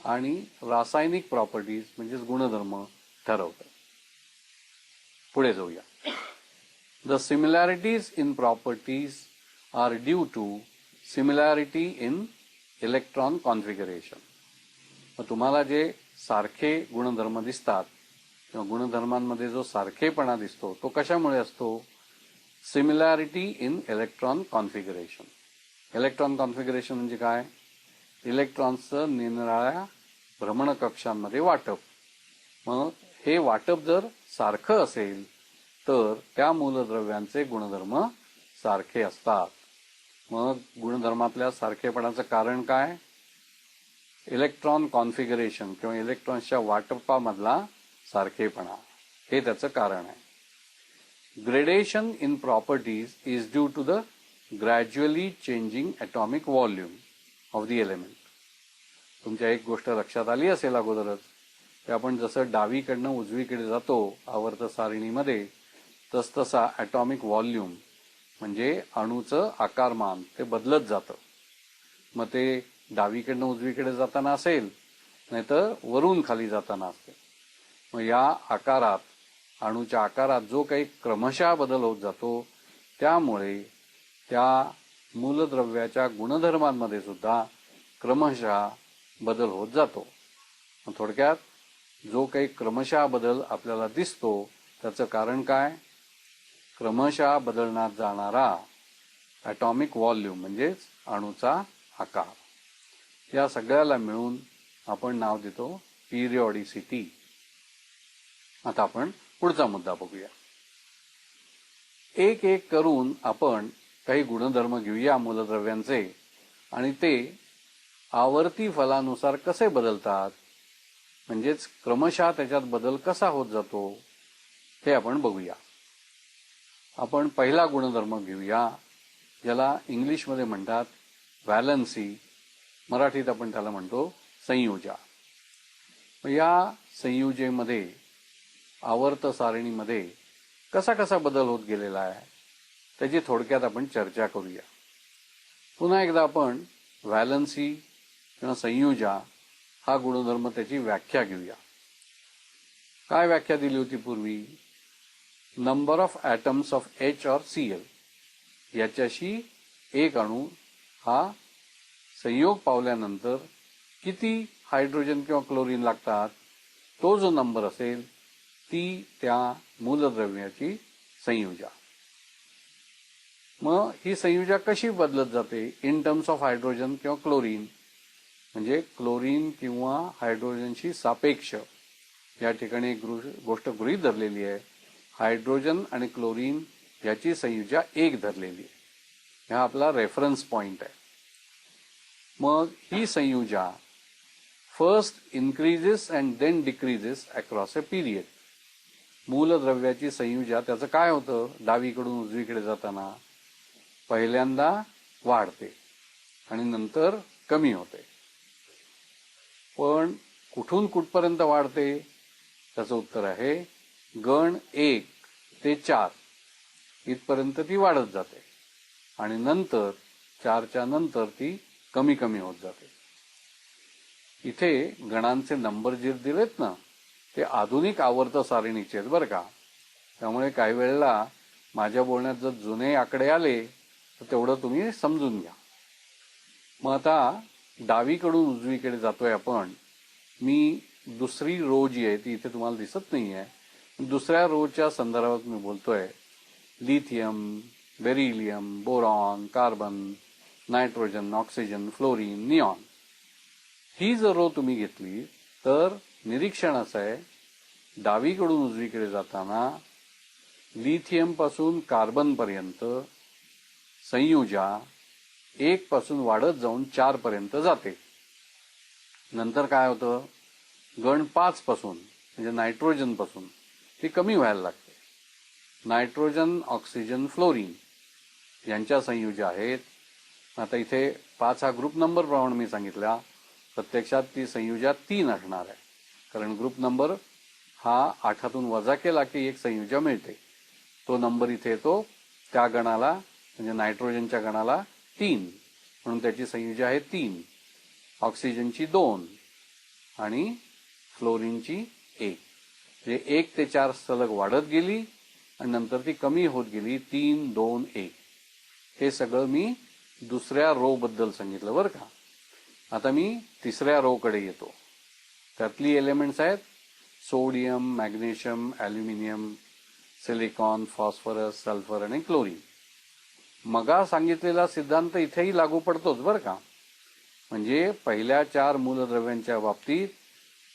आणि रासायनिक प्रॉपर्टीज म्हणजेच गुणधर्म ठरवतं. पुढे जाऊया. The similarities in properties are due to similarity in electron configuration. मग तुम्हाला जे सारखे गुणधर्म दिसतात किंवा गुणधर्मांमध्ये जो सारखेपणा दिसतो तो कशामुळे असतो, similarity in electron configuration. Electron configuration म्हणजे काय, इलेक्ट्रॉन्सचं निरनिराळ्या भ्रमणकक्षांमध्ये वाटप. मग हे वाटप जर सारखं असेल तर त्या मूलद्रव्यांचे गुणधर्म सारखे असतात. मग गुणधर्मातल्या सारखेपणाचं कारण काय, इलेक्ट्रॉन कॉन्फिगरेशन किंवा इलेक्ट्रॉन्सच्या वाटपामधला सारखेपणा हे त्याचं कारण आहे. Gradation in properties is due to the gradually changing atomic volume of the element. तुमच्या एक गोष्ट लक्षात आली असेल अगोदरच की आपण जसं डावीकडनं उजवीकडे जातो आवर्त सारणीमध्ये तसतसा ॲटॉमिक व्हॉल्यूम म्हणजे अणूचं आकारमान ते बदलत जातं. मग ते डावीकडनं उजवीकडे जाताना असेल नाहीतर वरून खाली जाताना असेल. मग या आकारात, अणूच्या आकारात जो काही क्रमशः बदल होत जातो त्यामुळे त्या मूलद्रव्याच्या गुणधर्मांमध्ये सुद्धा क्रमशः बदल होत जातो. थोडक्यात जो काही क्रमशः बदल आपल्याला दिसतो त्याचं कारण काय, क्रमशः बदलण्यात जाणारा ॲटॉमिक व्हॉल्यूम म्हणजेच अणूचा आकार. या सगळ्याला मिळून आपण नाव देतो पिरियॉडिसिटी. आता आपण पुढचा मुद्दा बघूया. एक एक करून आपण काही गुणधर्म घेऊया मूलद्रव्यांचे आणि ते आवर्ती फलानुसार कसे बदलतात म्हणजेच क्रमशः त्याच्यात बदल कसा होत जातो हे आपण बघूया. आपण पहिला गुणधर्म घेऊया ज्याला इंग्लिशमध्ये म्हणतात व्हॅलन्सी, मराठीत आपण त्याला म्हणतो संयुजा. या संयुजेमध्ये आवर्त सारणीमध्ये कसा कसा बदल होत गेलेला आहे त्याची थोडक्यात आपण चर्चा करूया. पुन्हा एकदा आपण व्हॅलन्सी किंवा संयुजा हा गुणधर्म त्याची व्याख्या घेऊया. काय व्याख्या दिली होती पूर्वी, number of atoms of H और Cl याच्याशी एक अणू हा संयोग पावल्यानंतर किती हायड्रोजन किंवा क्लोरीन लागतात तो जो नंबर असेल ती त्या मूलद्रव्याची संयुजा. मग ही संयुजा कशी बदलत जाते इन टर्म्स ऑफ हायड्रोजन किंवा क्लोरीन, म्हणजे क्लोरीन किंवा हायड्रोजनशी सापेक्ष. या ठिकाणी एक गोष्ट गृहीत धरलेली आहे, हायड्रोजन आणि क्लोरीन याची संयुजा एक धरलेली आहे. हा आपला रेफरन्स पॉइंट आहे. मग ही संयुजा first increases and then decreases across a period. मूलद्रव्याची संयुजा त्याचं काय होतं, डावीकडून उजवीकडे जाताना पहिल्यांदा वाढते आणि नंतर कमी होते. पण कुठून कुठपर्यंत वाढते? त्याचं उत्तर आहे गण 1 ते 4 इथपर्यंत ती वाढत जाते आणि नंतर 4च्या नंतर ती कमी कमी होत जाते. इथे गणांचे नंबर जे दिलेत ना ते आधुनिक आवर्त सारणीचे आहेत बरं का. त्यामुळे काही वेळेला माझ्या बोलण्यात जर जुने आकडे आले तर तेवढं तुम्ही समजून घ्या. मग आता डावीकडून उजवीकडे जातोय आपण. मी दुसरी रो जी आहे ती इथे तुम्हाला दिसत नाहीये. दुसऱ्या रोच्या संदर्भात मी बोलतोय. Lithium, beryllium, boron, carbon, nitrogen, oxygen, fluorine, neon. ही जर रो तुम्ही घेतली तर निरीक्षण असं आहे, डावीकडून उजवीकडे जाताना लिथियम पासून कार्बन पर्यंत संयुजा 1 पासून वाढत जाऊन 4 पर्यंत जाते. नंतर काय होतं, गण 5 पासून म्हणजे नायट्रोजन पासून ती कमी व्हायला लागते. नायट्रोजन, ऑक्सिजन, फ्लोरीन यांच्या संयुजा आहेत. आता इथे 5 हा ग्रुप नंबर प्रमाणे मी सांगितला. प्रत्यक्षात ती संयुजा 3 असणार आहे, कारण ग्रुप नंबर हा 8तून वजा केला की एक संयुजा मिळते. तो नंबर इथे येतो त्या गणाला म्हणजे नायट्रोजनच्या गणाला 3 म्हणून त्याची संयुजा आहे 3. ऑक्सिजनची 2 आणि फ्लोरीनची 1. म्हणजे 1 ते 4 सलग वाढत गेली आणि नंतर ती कमी होत गेली 3, 2, 1. हे सगळं मी दुसऱ्या रो बद्दल सांगितलं बरं का. आता मी तिसऱ्या रो कडे येतो. त्यातली एलिमेंट्स आहेत sodium, magnesium, aluminium, silicon, phosphorus, sulphur आणि क्लोरीन. मगा सांगितलेला सिद्धांत इथेही लागू पडतोच बरं का. म्हणजे पहिल्या 4 मूलद्रव्यांच्या बाबतीत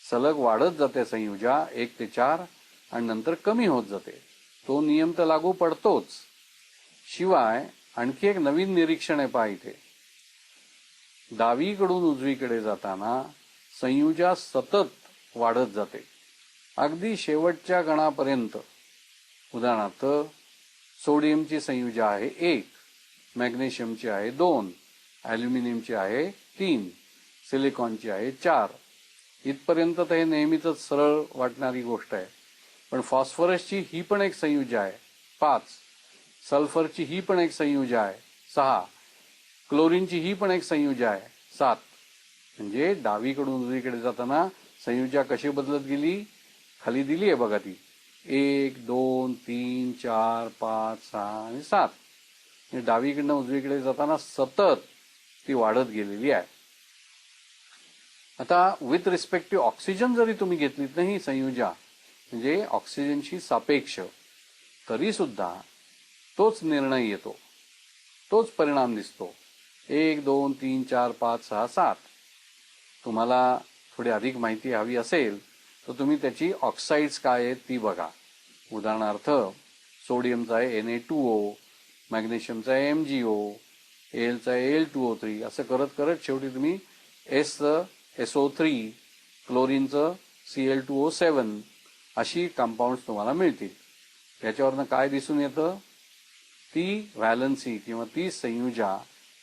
सलग वाढत जाते संयुजा 1 ते 4 आणि नंतर कमी होत जाते. तो नियम तर लागू पडतोच. शिवाय आणखी एक नवीन निरीक्षण आहे पहा इथे. डावीकडून उजवीकडे जाताना संयुजा सतत वाढत जाते अगदी शेवटच्या गणापर्यंत. उदाहरणार्थ सोडियमची संयुजा आहे 1, मॅग्नेशियमची आहे 2, ॲल्युमिनियमची आहे 3, सिलिकॉनची आहे 4. इथपर्यंत तर हे नेहमीच सरळ वाटणारी गोष्ट आहे. पण फॉस्फरसची ही पण एक संयुजा आहे 5, सल्फरची ही पण एक संयुजा आहे 6, क्लोरीनची ही पण एक संयुजा आहे 7. म्हणजे डावीकडून उजवीकडे जाताना संयुजा कशी बदलत गेली, खाली दिली आहे बघा ती 1, 2, 3, 4, 5, 6 आणि 7. म्हणजे डावीकडनं उजवीकडे जाताना सतत ती वाढत गेलेली आहे. आता विथ रिस्पेक्ट टू ऑक्सिजन जरी तुम्ही घेतलीत ना ही संयुजा म्हणजे ऑक्सिजनशी सापेक्ष, तरी सुद्धा तोच निर्णय येतो, तोच परिणाम दिसतो. 1, 2, 3, 4, 5, 6, 7. तुम्हाला थोडी अधिक माहिती हवी असेल तर तुम्ही त्याची ऑक्साइड्स काय आहेत ती बघा. उदाहरणार्थ सोडियमचा आहे Na2O, मॅग्नेशियमचा आहे MgO, एलचा आहे Al2O3. असं करत करत शेवटी तुम्ही एसचं SO3, क्लोरीनचं Cl2O7 अशी कंपाऊंड्स तुम्हाला मिळतील. याच्यावरनं काय दिसून येतं, ती व्हॅलन्सी किंवा ती संयुजा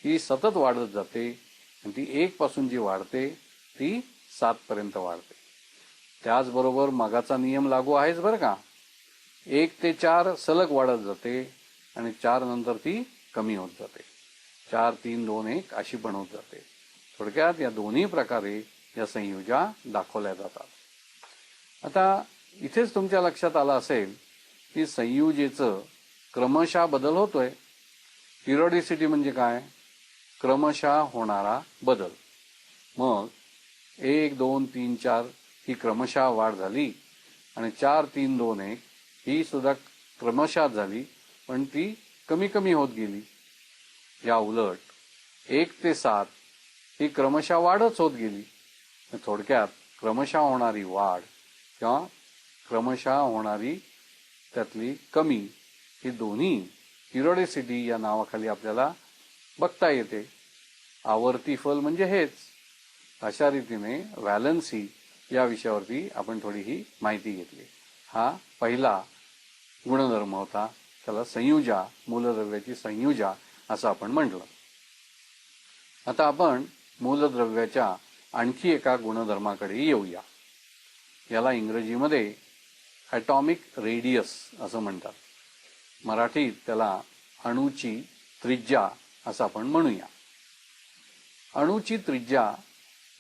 ही सतत वाढत जाते आणि ती 1 पासून जी वाढते ती 7 पर्यंत वाढते. त्याचबरोबर मगाचा नियम लागू आहेच बरं का. 1 ते 4 सलग वाढत जाते आणि 4 नंतर ती कमी होत जाते. 4, 3, 2, 1 अशी पण होत जाते. थोडक्यात या दोन्ही प्रकारे या संयुजा दाखवल्या जातात. आता इथेच तुमच्या लक्षात आलं असेल की संयुजेचं क्रमशः बदल होतोय. पिरियोडिसिटी म्हणजे काय, क्रमशः होणारा बदल. मग 1, 2, 3, 4 ही क्रमशः वाढ झाली आणि 4, 3, 2, 1 ही सुद्धा क्रमशः झाली पण ती कमी कमी होत गेली. या उलट 1 ते 7 ही क्रमशः वाढच होत गेली. थोडक्यात क्रमशः होणारी वाढ किंवा क्रमशः होणारी त्यातली कमी ही दोन्ही पिरियोडिसिटी या नावाखाली आपल्याला बघता येते. आवर्ती फल म्हणजे हेच. अशा रीतीने व्हॅलन्सी या विषयावरती आपण थोडी ही माहिती घेतली. हा पहिला गुणधर्म होता, त्याला संयुजा, मूलद्रव्याची संयुजा असं आपण म्हटलं. आता आपण मूलद्रव्याच्या आणखी एका गुणधर्माकडे येऊया. याला इंग्रजीमध्ये ॲटॉमिक रेडियस असं म्हणतात. मराठीत त्याला अणूची त्रिज्या असं आपण म्हणूया. अणूची त्रिज्या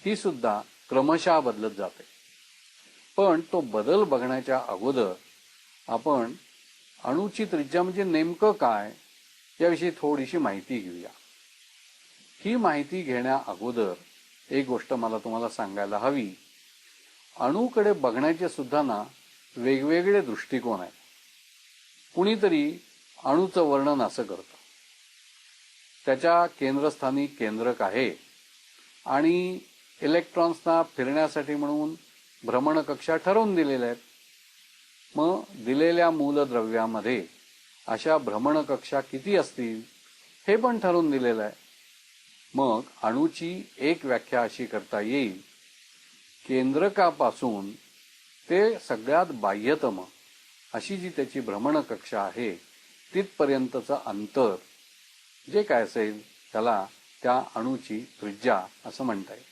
ही सुद्धा क्रमशः बदलत जाते. पण तो बदल बघण्याच्या अगोदर आपण अणूची त्रिज्या म्हणजे नेमकं काय याविषयी थोडीशी माहिती घेऊया. ही माहिती घेण्या अगोदर एक गोष्ट मला तुम्हाला सांगायला हवी. अणूकडे बघण्याचे सुद्धा ना वेगवेगळे दृष्टिकोन आहेत. कुणीतरी अणूचं वर्णन असं करतं, त्याच्या केंद्रस्थानी केंद्रक आहे आणि इलेक्ट्रॉन्सना फिरण्यासाठी म्हणून भ्रमणकक्षा ठरवून दिलेल्या आहेत. मग दिलेल्या मूलद्रव्यामध्ये अशा भ्रमणकक्षा किती असतील हे पण ठरवून दिलेलं आहे. मग अणूची एक व्याख्या अशी करता येईल, केंद्रकापासून ते सगळ्यात बाह्यतम अशी जी त्याची भ्रमणकक्षा आहे तिथपर्यंतचं अंतर जे काय असेल त्याला त्या अणूची त्रिज्या असं म्हणता येईल.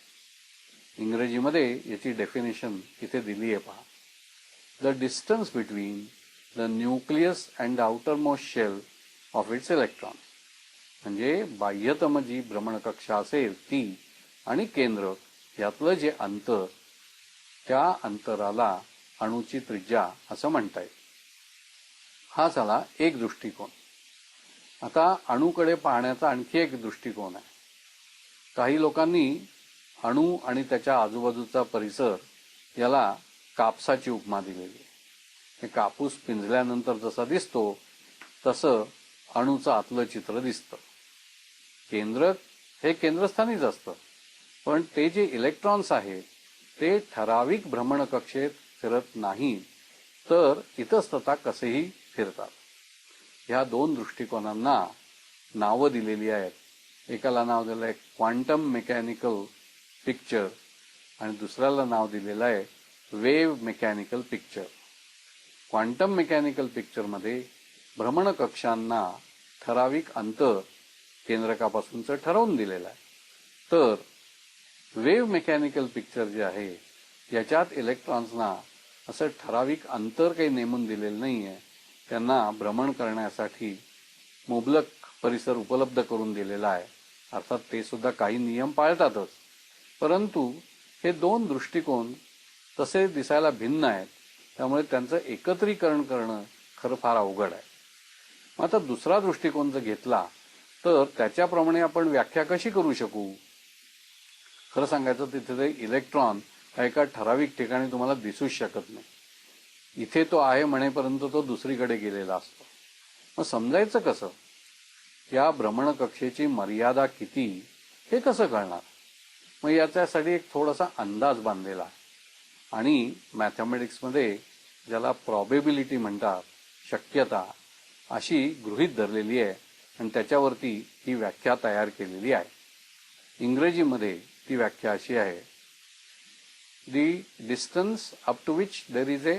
इंग्रजीमध्ये याची डेफिनेशन इथे दिली आहे पहा. The distance between the nucleus and the outermost shell of its electron. म्हणजे बाह्यतम जी भ्रमणकक्षा असेल ती आणि केंद्र यातलं जे अंतर, त्या अंतराला अणूची त्रिज्या असं म्हणता येईल. हा झाला एक दृष्टिकोन. आता अणूकडे पाहण्याचा आणखी एक दृष्टिकोन आहे. काही लोकांनी अणू आणि त्याच्या आजूबाजूचा परिसर याला कापसाची उपमा दिलेली आहे. हे कापूस पिंजल्यानंतर जसा दिसतो तसं अणूचं आतलं चित्र दिसतं. केंद्रक हे केंद्रस्थानीच असतं, पण ते जे इलेक्ट्रॉन्स आहेत ते ठराविक भ्रमणकक्षेत फिरत नाही, तर इतस्ततः कसेही फिरतात. ह्या दोन दृष्टिकोनांना नावं दिलेली आहेत. एकाला नाव दिलं आहे क्वांटम मेकॅनिकल पिक्चर आणि दुसऱ्याला नाव दिलेलं आहे wave mechanical picture. Quantum mechanical पिक्चरमध्ये भ्रमणकक्षांना ठराविक अंतर केंद्रकापासूनचं ठरवून दिलेलं आहे. तर वेव्ह मेकॅनिकल पिक्चर जे आहे याच्यात इलेक्ट्रॉन्सना असं ठराविक अंतर काही नेमून दिलेलं नाही आहे. त्यांना भ्रमण करण्यासाठी मुबलक परिसर उपलब्ध करून दिलेला आहे. अर्थात ते सुद्धा काही नियम पाळतातच, परंतु हे दोन दृष्टिकोन तसे दिसायला भिन्न आहेत, त्यामुळे त्यांचं एकत्रीकरण करणं खरं फार अवघड आहे. मग आता दुसरा दृष्टिकोन जर घेतला तर त्याच्याप्रमाणे आपण व्याख्या कशी करू शकू? खरं सांगायचं तिथे ते इलेक्ट्रॉन हा एका ठराविक ठिकाणी तुम्हाला दिसूच शकत नाही. इथे तो आहे म्हणेपर्यंत तो दुसरीकडे गेलेला असतो. मग समजायचं कसं? या भ्रमणकक्षेची मर्यादा किती हे कसं कळणार? मग याच्यासाठी एक थोडासा अंदाज बांधलेला आहे आणि मॅथमॅटिक्समध्ये ज्याला प्रॉबेबिलिटी म्हणतात, शक्यता, अशी गृहीत धरलेली आहे आणि त्याच्यावरती ही व्याख्या तयार केलेली आहे. इंग्रजीमध्ये ती व्याख्या अशी आहे, the distance up to which there is a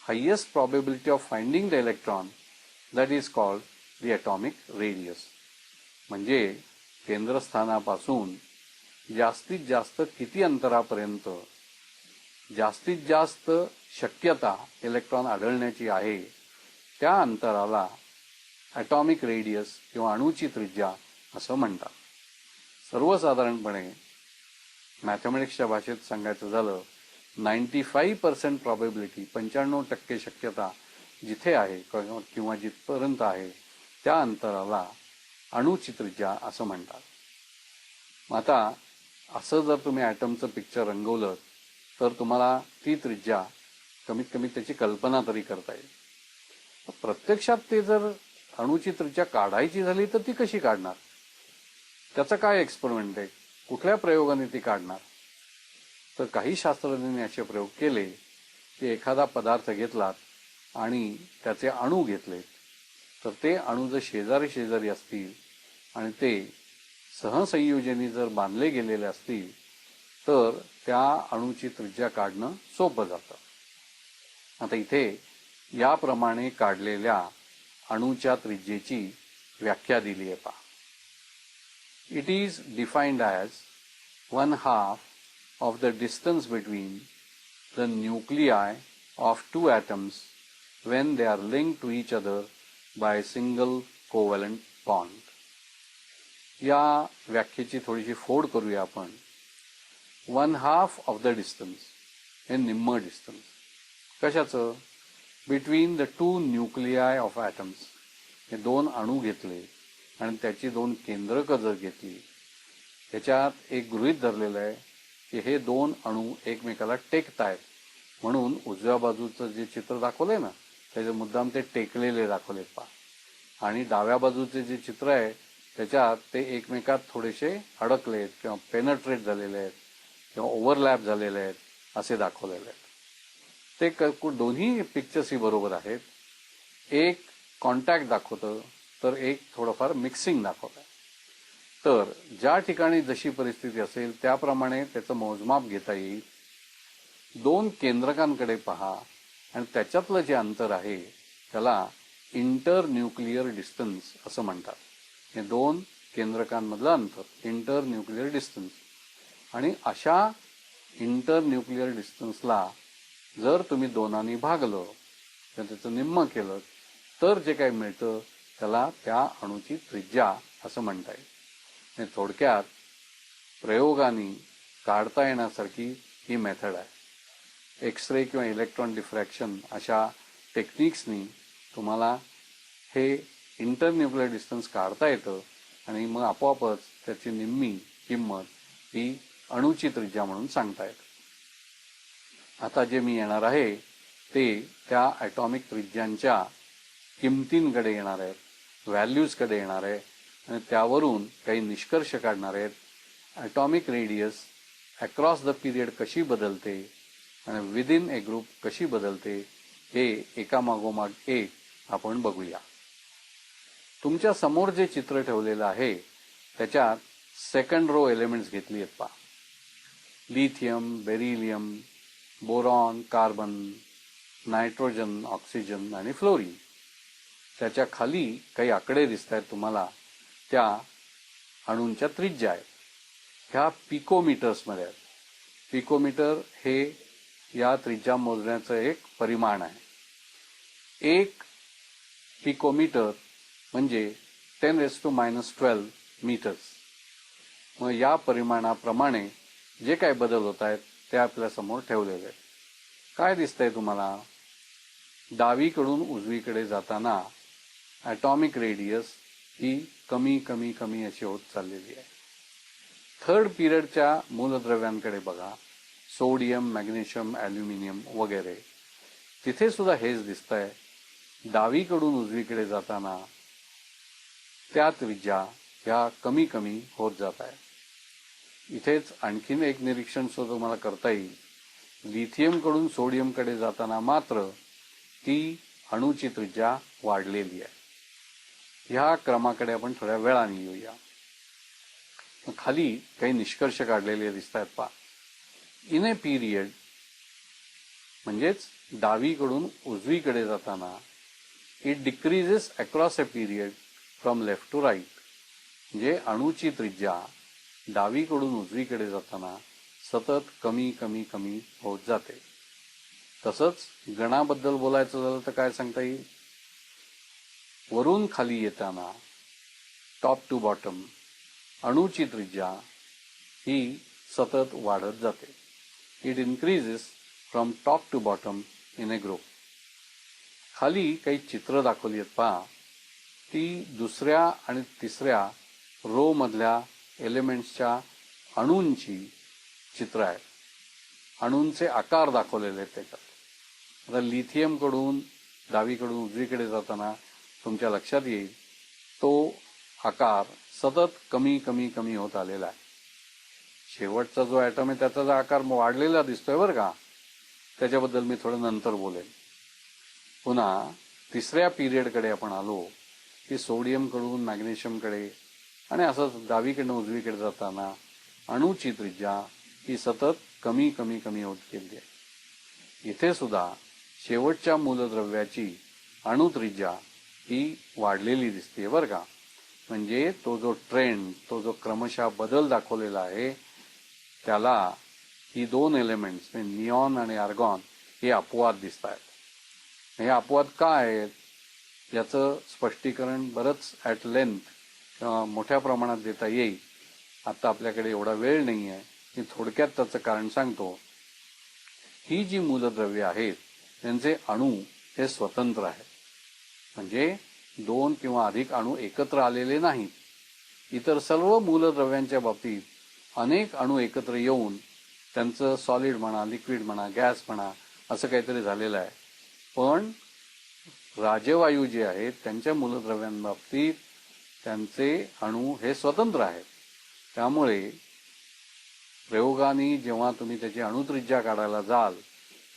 highest probability of finding the electron that is called the atomic radius. म्हणजे केंद्रस्थानापासून जास्तीत जास्त किती अंतरापर्यंत जास्तीत जास्त शक्यता इलेक्ट्रॉन आढळण्याची आहे त्या अंतराला ॲटॉमिक रेडियस किंवा अणूची त्रिज्या असं म्हणतात. सर्वसाधारणपणे मॅथमॅटिक्सच्या भाषेत सांगायचं झालं 95% प्रॉबेबिलिटी, 95% शक्यता जिथे आहे किंवा जिथपर्यंत आहे त्या अंतराला अणूची त्रिज्या असं म्हणतात. आता असं जर तुम्ही ॲटमचं पिक्चर रंगवलं तर तुम्हाला ती त्रिज्या कमीत कमी त्याची कल्पना तरी करता येईल. प्रत्यक्षात ते जर अणूची त्रिज्या काढायची झाली तर ती कशी काढणार? त्याचा काय एक्सपेरिमेंट आहे? कुठल्या प्रयोगाने ती काढणार? तर काही शास्त्रज्ञांनी असे प्रयोग केले की एखादा पदार्थ घेतलात आणि त्याचे अणू घेतले, तर ते अणू जर शेजारी शेजारी असतील आणि ते सहसंयोजनी जर बांधले गेलेले असतील तर त्या अणूची त्रिज्या काढणं सोपं जातं. आता इथे याप्रमाणे काढलेल्या अणूच्या त्रिज्येची व्याख्या दिली आहे पहा. It is defined as 1/2 of the distance between the nuclei of two atoms when they are linked to each other by a single covalent bond. या व्याख्येची थोडीशी फोड करूया आपण. 1/2 of the distance हे निम्म डिस्टन्स. कशाचं? Between the two nuclei of atoms. हे दोन अणू घेतले आणि त्याची दोन केंद्रकं जर घेतली, त्याच्यात एक गृहीत धरलेलं आहे की हे दोन अणू एकमेकाला टेकतायत, म्हणून उजव्या बाजूचं जे चित्र दाखवलंय ना, त्याचे मुद्दाम ते टेकलेले दाखवलेत पहा. आणि डाव्या बाजूचे जे चित्र आहे त्याच्यात ते एकमेकात थोडेसे अडकलेत किंवा पेनट्रेट झालेले आहेत किंवा ओव्हरलॅप झालेले आहेत असे दाखवलेले आहेत. ते दोन्ही पिक्चर्सही बरोबर आहेत. एक कॉन्टॅक्ट दाखवतं तर एक थोडंफार मिक्सिंग दाखवतं. तर ज्या ठिकाणी जशी परिस्थिती असेल त्याप्रमाणे त्याचं मोजमाप घेता येईल. दोन केंद्रकांकडे पहा आणि त्याच्यातलं जे अंतर आहे त्याला इंटर न्यूक्लिअर डिस्टन्स असं म्हणतात. हे दोन केंद्रकांमधलं अंतर इंटर न्यूक्लिअर डिस्टन्स. आणि अशा इंटर न्यूक्लिअर डिस्टन्सला जर तुम्ही दोनांनी भागलं किंवा त्याचं निम्म केलं तर जे काही मिळतं त्याला त्या अणूची त्रिज्या असं म्हणता येईल. थोडक्यात प्रयोगाने काढता येण्यासारखी ही मेथड आहे. एक्सरे किंवा इलेक्ट्रॉन डिफ्रॅक्शन अशा टेक्निक्सनी तुम्हाला हे इंटर न्यूक्लिअर डिस्टन्स काढता येतं आणि मग आपोआपच त्याची निम्मी किंमत ही अणूची त्रिज्या म्हणून सांगता येतं. आता जे मी येणार आहे ते त्या ॲटॉमिक त्रिज्यांच्या किमतींकडे येणार आहेत, व्हॅल्यूजकडे येणार आहे आणि त्यावरून काही निष्कर्ष काढणार आहेत. Atomic radius across the period कशी बदलते आणि विदिन ए ग्रुप कशी बदलते हे एकामागोमाग एक आपण बघूया. तुमच्या समोर जे चित्र ठेवलेलं आहे त्याच्यात सेकंड रो एलिमेंट्स घेतली आहेत पहा. Lithium, beryllium, boron, carbon, nitrogen, oxygen आणि फ्लोरीन. त्याच्या खाली काही आकडे दिसत आहेत तुम्हाला, त्या अणूंच्या त्रिज्या आहेत. ह्या पिकोमीटर्समध्ये आहेत. पिकोमीटर हे या त्रिज्या मोजण्याचं एक परिमाण आहे. एक पिकोमीटर म्हणजे 10⁻⁻12 मीटर्स. मग या परिमाणाप्रमाणे जे काही बदल होत आहेत ते आपल्या समोर ठेवलेले आहेत. काय दिसतंय तुम्हाला? डावीकडून उजवीकडे जाताना ॲटॉमिक रेडियस ही कमी कमी कमी अशी होत चाललेली आहे. थर्ड पिरियडच्या मूलद्रव्यांकडे बघा, सोडियम, मॅग्नेशियम, ॲल्युमिनियम वगैरे. तिथे सुद्धा हेच दिसतंय. डावीकडून उजवीकडे जाताना त्या त्रिज्या ह्या कमी कमी होत जात आहे. इथेच आणखीन एक निरीक्षण सुद्धा तुम्हाला करता येईल. लिथियमकडून सोडियमकडे जाताना मात्र ती अणूची त्रिज्या वाढलेली आहे. ह्या क्रमाकडे आपण थोड्या वेळाने येऊया. खाली काही निष्कर्ष काढलेले दिसत आहेत पहा. इन ए पिरियड म्हणजेच डावीकडून उजवीकडे जाताना it decreases across a period from left to right. म्हणजे अणूची त्रिज्या डावीकडून उजवीकडे जाताना सतत कमी कमी कमी होत जाते. तसंच गणाबद्दल बोलायचं झालं तर काय सांगता येईल? वरून खाली येताना टॉप टू बॉटम अणूची त्रिज्या ही सतत वाढत जाते. It increases from top to bottom in a group. खाली काही चित्र दाखवली आहेत पहा. ती दुसऱ्या आणि तिसऱ्या रो मधल्या एलिमेंट्सच्या अणूंची चित्र आहेत. अणूंचे आकार दाखवलेले आहेत त्याच्यात. आता लिथियमकडून डावीकडून उजवीकडे जाताना तुमच्या लक्षात येईल तो आकार सतत कमी कमी कमी होत आलेला आहे. शेवटचा जो ॲटम आहे त्याचा जो आकार वाढलेला दिसतोय बरं का, त्याच्याबद्दल मी थोडं नंतर बोलेन. पुन्हा तिसऱ्या पिरियडकडे आपण आलो की सोडियमकडून मॅग्नेशियमकडे आणि असंच डावीकडनं उजवीकडे जाताना अणूची त्रिज्या ही सतत कमी कमी कमी होत गेली आहे. इथे सुद्धा शेवटच्या मूलद्रव्याची अणुत्रिज्या ही वाढलेली दिसते बरं का. म्हणजे तो जो ट्रेंड, तो जो क्रमशः बदल दाखवलेला आहे त्याला ही दोन एलिमेंट्स म्हणजे निऑन आणि आर्गॉन हे अपवाद दिसत आहेत. हे अपवाद काय आहेत याचं स्पष्टीकरण बरंच ॲट लेंथ किंवा मोठ्या प्रमाणात देता येईल. आता आपल्याकडे एवढा वेळ नाही आहे. मी थोडक्यात त्याचं कारण सांगतो. ही जी मूलद्रव्ये आहेत त्यांचे अणू हे स्वतंत्र आहेत. म्हणजे दोन किंवा अधिक अणू एकत्र आलेले नाहीत. इतर सर्व मूलद्रव्यांच्या बाबतीत अनेक अणू एकत्र येऊन त्यांचं सॉलिड म्हणा, लिक्विड म्हणा, गॅस म्हणा असं काहीतरी झालेलं आहे. पण राजवायू जे आहेत त्यांच्या मूलद्रव्यांबाबतीत त्यांचे अणू हे स्वतंत्र आहेत. त्यामुळे प्रयोगाने जेव्हा तुम्ही त्याची अणुत्रिज्या काढायला जाल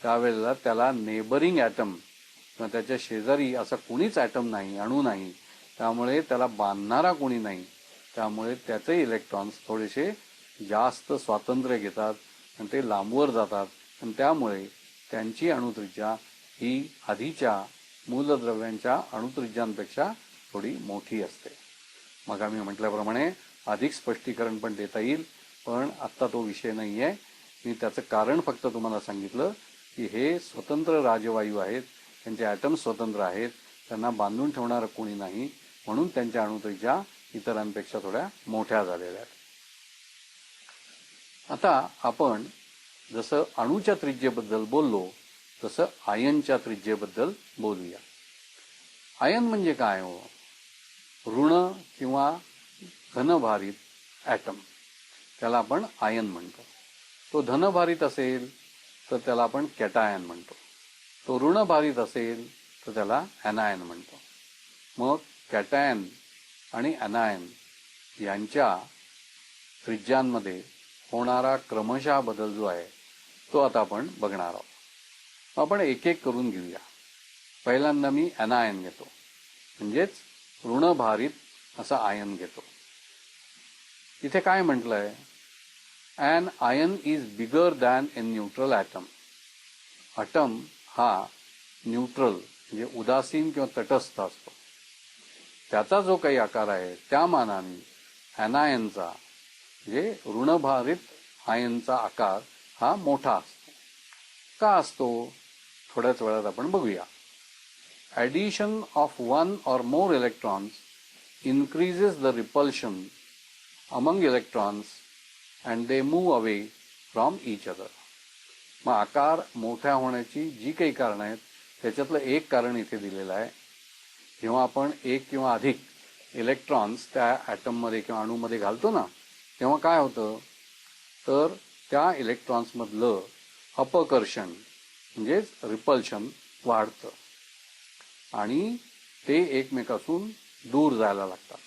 त्यावेळेला त्याला नेबरिंग ॲटम किंवा त्याच्या शेजारी असा कुणीच ॲटम नाही, अणू नाही. त्यामुळे त्याला बांधणारा कोणी नाही. त्यामुळे त्याचे इलेक्ट्रॉन्स थोडेसे जास्त स्वातंत्र्य घेतात आणि ते लांबवर जातात आणि त्यामुळे त्यांची अणुत्रिज्या ही आधीच्या मूलद्रव्यांच्या अणुत्रिज्यांपेक्षा थोडी मोठी असते. मग आम्ही म्हटल्याप्रमाणे अधिक स्पष्टीकरण पण देता येईल, पण आत्ता तो विषय नाही आहे. मी त्याचं कारण फक्त तुम्हाला सांगितलं की हे स्वतंत्र राजवायू आहेत, त्यांचे ॲटम स्वतंत्र आहेत, त्यांना बांधून ठेवणारं कोणी नाही, म्हणून त्यांच्या अणुत्रिज्या इतरांपेक्षा थोड्या मोठ्या झालेल्या आहेत. आता आपण जसं अणूच्या त्रिज्येबद्दल बोललो तसं आयनच्या त्रिज्येबद्दल बोलूया. आयन म्हणजे काय हो? ऋण किंवा धनभारित ॲटम त्याला आपण आयन म्हणतो. तो धनभारित असेल तर त्याला आपण कॅटायन म्हणतो. तो ऋणभारित असेल तर त्याला ॲनायन म्हणतो. मग कॅटायन आणि ॲनायन यांच्या त्रिज्यांमध्ये होणारा क्रमशः बदल जो आहे तो आता आपण बघणार आहोत. आपण एक एक करून घेऊया. पहिल्यांदा मी ॲनायन घेतो, म्हणजेच ऋणभारित असा आयन घेतो. इथे काय म्हटलंय? Anion is bigger than a neutral atom. Atom हा न्यूट्रल म्हणजे उदासीन किंवा तटस्थ असतो. त्याचा जो काही आकार आहे त्या मानाने ॲनायनचा म्हणजे ऋणभारित आयनचा आकार हा मोठा असतो. का असतो? थोड्याच वेळात आपण बघूया. Addition of one or more electrons increases the repulsion among electrons and they move away from each other. मग आकार मोठ्या होण्याची जी काही कारणं आहेत त्याच्यातलं एक कारण इथे दिलेलं आहे. जेव्हा आपण एक किंवा अधिक इलेक्ट्रॉन्स त्या ॲटममध्ये किंवा अणूमध्ये घालतो ना, तेव्हा काय होतं? तर त्या इलेक्ट्रॉन्समधलं अपकर्षण म्हणजेच रिपल्शन वाढतं आणि ते एकमेकापासून दूर जायला लागतात.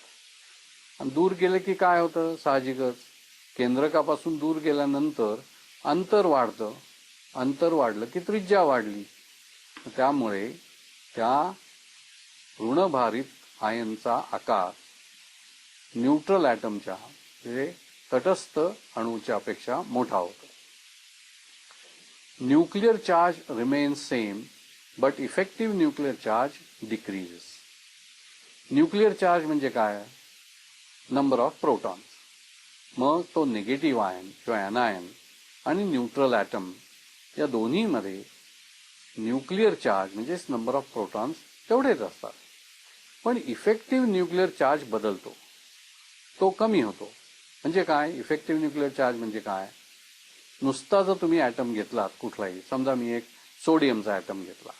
आणि दूर गेले की काय होतं? साहजिकच केंद्रकापासून दूर गेल्यानंतर अंतर वाढतं. अंतर वाढलं की त्रिज्या वाढली. त्यामुळे त्या ऋणभारित आयनचा आकार न्यूट्रल ॲटमच्या म्हणजे तटस्थ अणूच्या पेक्षा मोठा होतो. Nuclear charge remains same but effective nuclear charge decreases. Nuclear charge म्हणजे काय? Number of protons. मग तो निगेटिव्ह आयन किंवा ॲनायन आणि न्यूट्रल ॲटम या दोन्हीमध्ये न्यूक्लिअर चार्ज म्हणजेच नंबर ऑफ प्रोटॉन्स तेवढेच असतात. पण इफेक्टिव्ह न्यूक्लिअर चार्ज बदलतो, तो कमी होतो. म्हणजे काय इफेक्टिव्ह न्यूक्लिअर चार्ज म्हणजे काय? नुसता जर तुम्ही ॲटम घेतलात कुठलाही, समजा मी एक सोडियमचा ॲटम घेतला,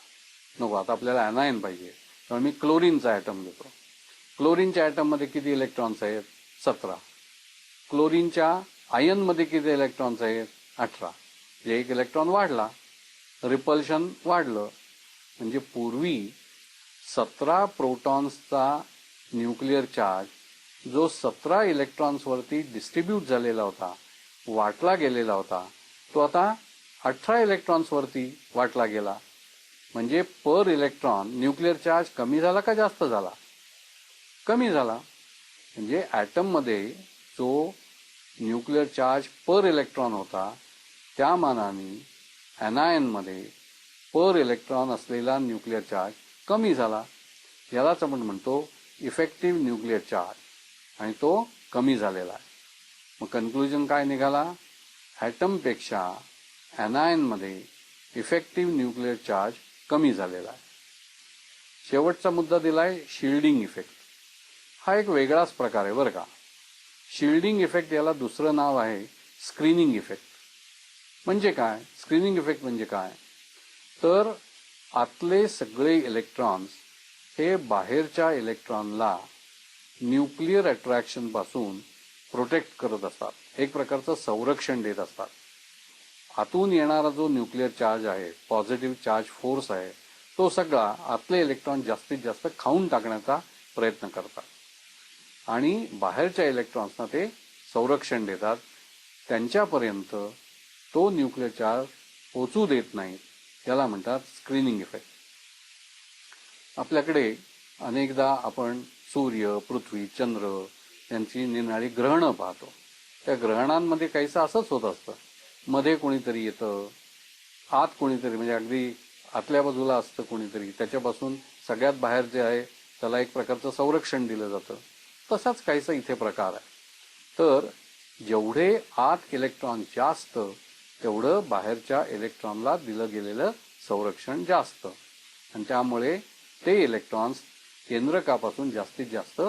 नको आता आपल्याला ॲनायन पाहिजे तर मी क्लोरीनचा ॲटम घेतो. क्लोरीनच्या ॲटममध्ये किती इलेक्ट्रॉन्स आहेत? 17. क्लोरीनच्या आयनमध्ये किती इलेक्ट्रॉन्स आहेत? 18. म्हणजे एक इलेक्ट्रॉन वाढला, रिपल्शन वाढलं. म्हणजे पूर्वी 17 प्रोटॉन्सचा न्यूक्लिअर चार्ज जो 17 इलेक्ट्रॉन्सवरती डिस्ट्रीब्यूट झालेला होता, वाटला गेलेला होता, तो आता 18 इलेक्ट्रॉन्सवरती वाटला गेला. म्हणजे पर इलेक्ट्रॉन न्यूक्लिअर चार्ज कमी झाला का जास्त झाला? कमी झाला. म्हणजे ॲटममध्ये जो न्यूक्लिअर चार्ज पर इलेक्ट्रॉन होता त्या मानाने ॲनायनमध्ये पर इलेक्ट्रॉन असलेला न्यूक्लिअर चार्ज कमी झाला. यालाच आपण म्हणतो इफेक्टिव्ह न्यूक्लिअर चार्ज, आणि तो कमी झालेला आहे. मग कन्क्लुजन काय निघाला? ॲटमपेक्षा ॲनायनमध्ये इफेक्टिव्ह न्यूक्लिअर चार्ज कमी झालेला आहे. शेवटचा मुद्दा दिलाय शिल्डिंग इफेक्ट. हा एक वेगळाच प्रकार आहे बरं का. शिल्डिंग इफेक्ट याला दुसरं नाव आहे स्क्रीनिंग इफेक्ट. म्हणजे काय? स्क्रीनिंग इफेक्ट म्हणजे काय? तर आतले सगळे इलेक्ट्रॉन्स हे बाहेरच्या इलेक्ट्रॉनला न्यूक्लिअर अट्रॅक्शन पासून प्रोटेक्ट करत असतात, एक प्रकारचं संरक्षण देत असतात. आतून येणारा जो न्यूक्लिअर चार्ज आहे, पॉझिटिव्ह चार्ज फोर्स आहे, तो सगळा आतले इलेक्ट्रॉन जास्तीत जास्त खाऊन टाकण्याचा प्रयत्न करतात आणि बाहेरच्या इलेक्ट्रॉन्सना ते संरक्षण देतात. त्यांच्यापर्यंत तो न्यूक्लिअर चार्ज पोचू देत नाही. त्याला म्हणतात स्क्रीनिंग इफेक्ट. आपल्याकडे अनेकदा आपण सूर्य, पृथ्वी, चंद्र यांची निरनिराळी ग्रहणं पाहतो. त्या ग्रहणांमध्ये काहीसं असंच होत असतं. मध्ये कोणीतरी येतं, आत कोणीतरी, म्हणजे अगदी आतल्या बाजूला असतं कोणीतरी, त्याच्यापासून सगळ्यात बाहेर जे आहे त्याला एक प्रकारचं संरक्षण दिलं जातं. तसाच काहीसा इथे प्रकार आहे. तर जेवढे आत इलेक्ट्रॉन जास्त तेवढं बाहेरच्या इलेक्ट्रॉनला दिलं गेलेलं संरक्षण जास्त, आणि त्यामुळे ते इलेक्ट्रॉन्स केंद्रकापासून जास्तीत जास्त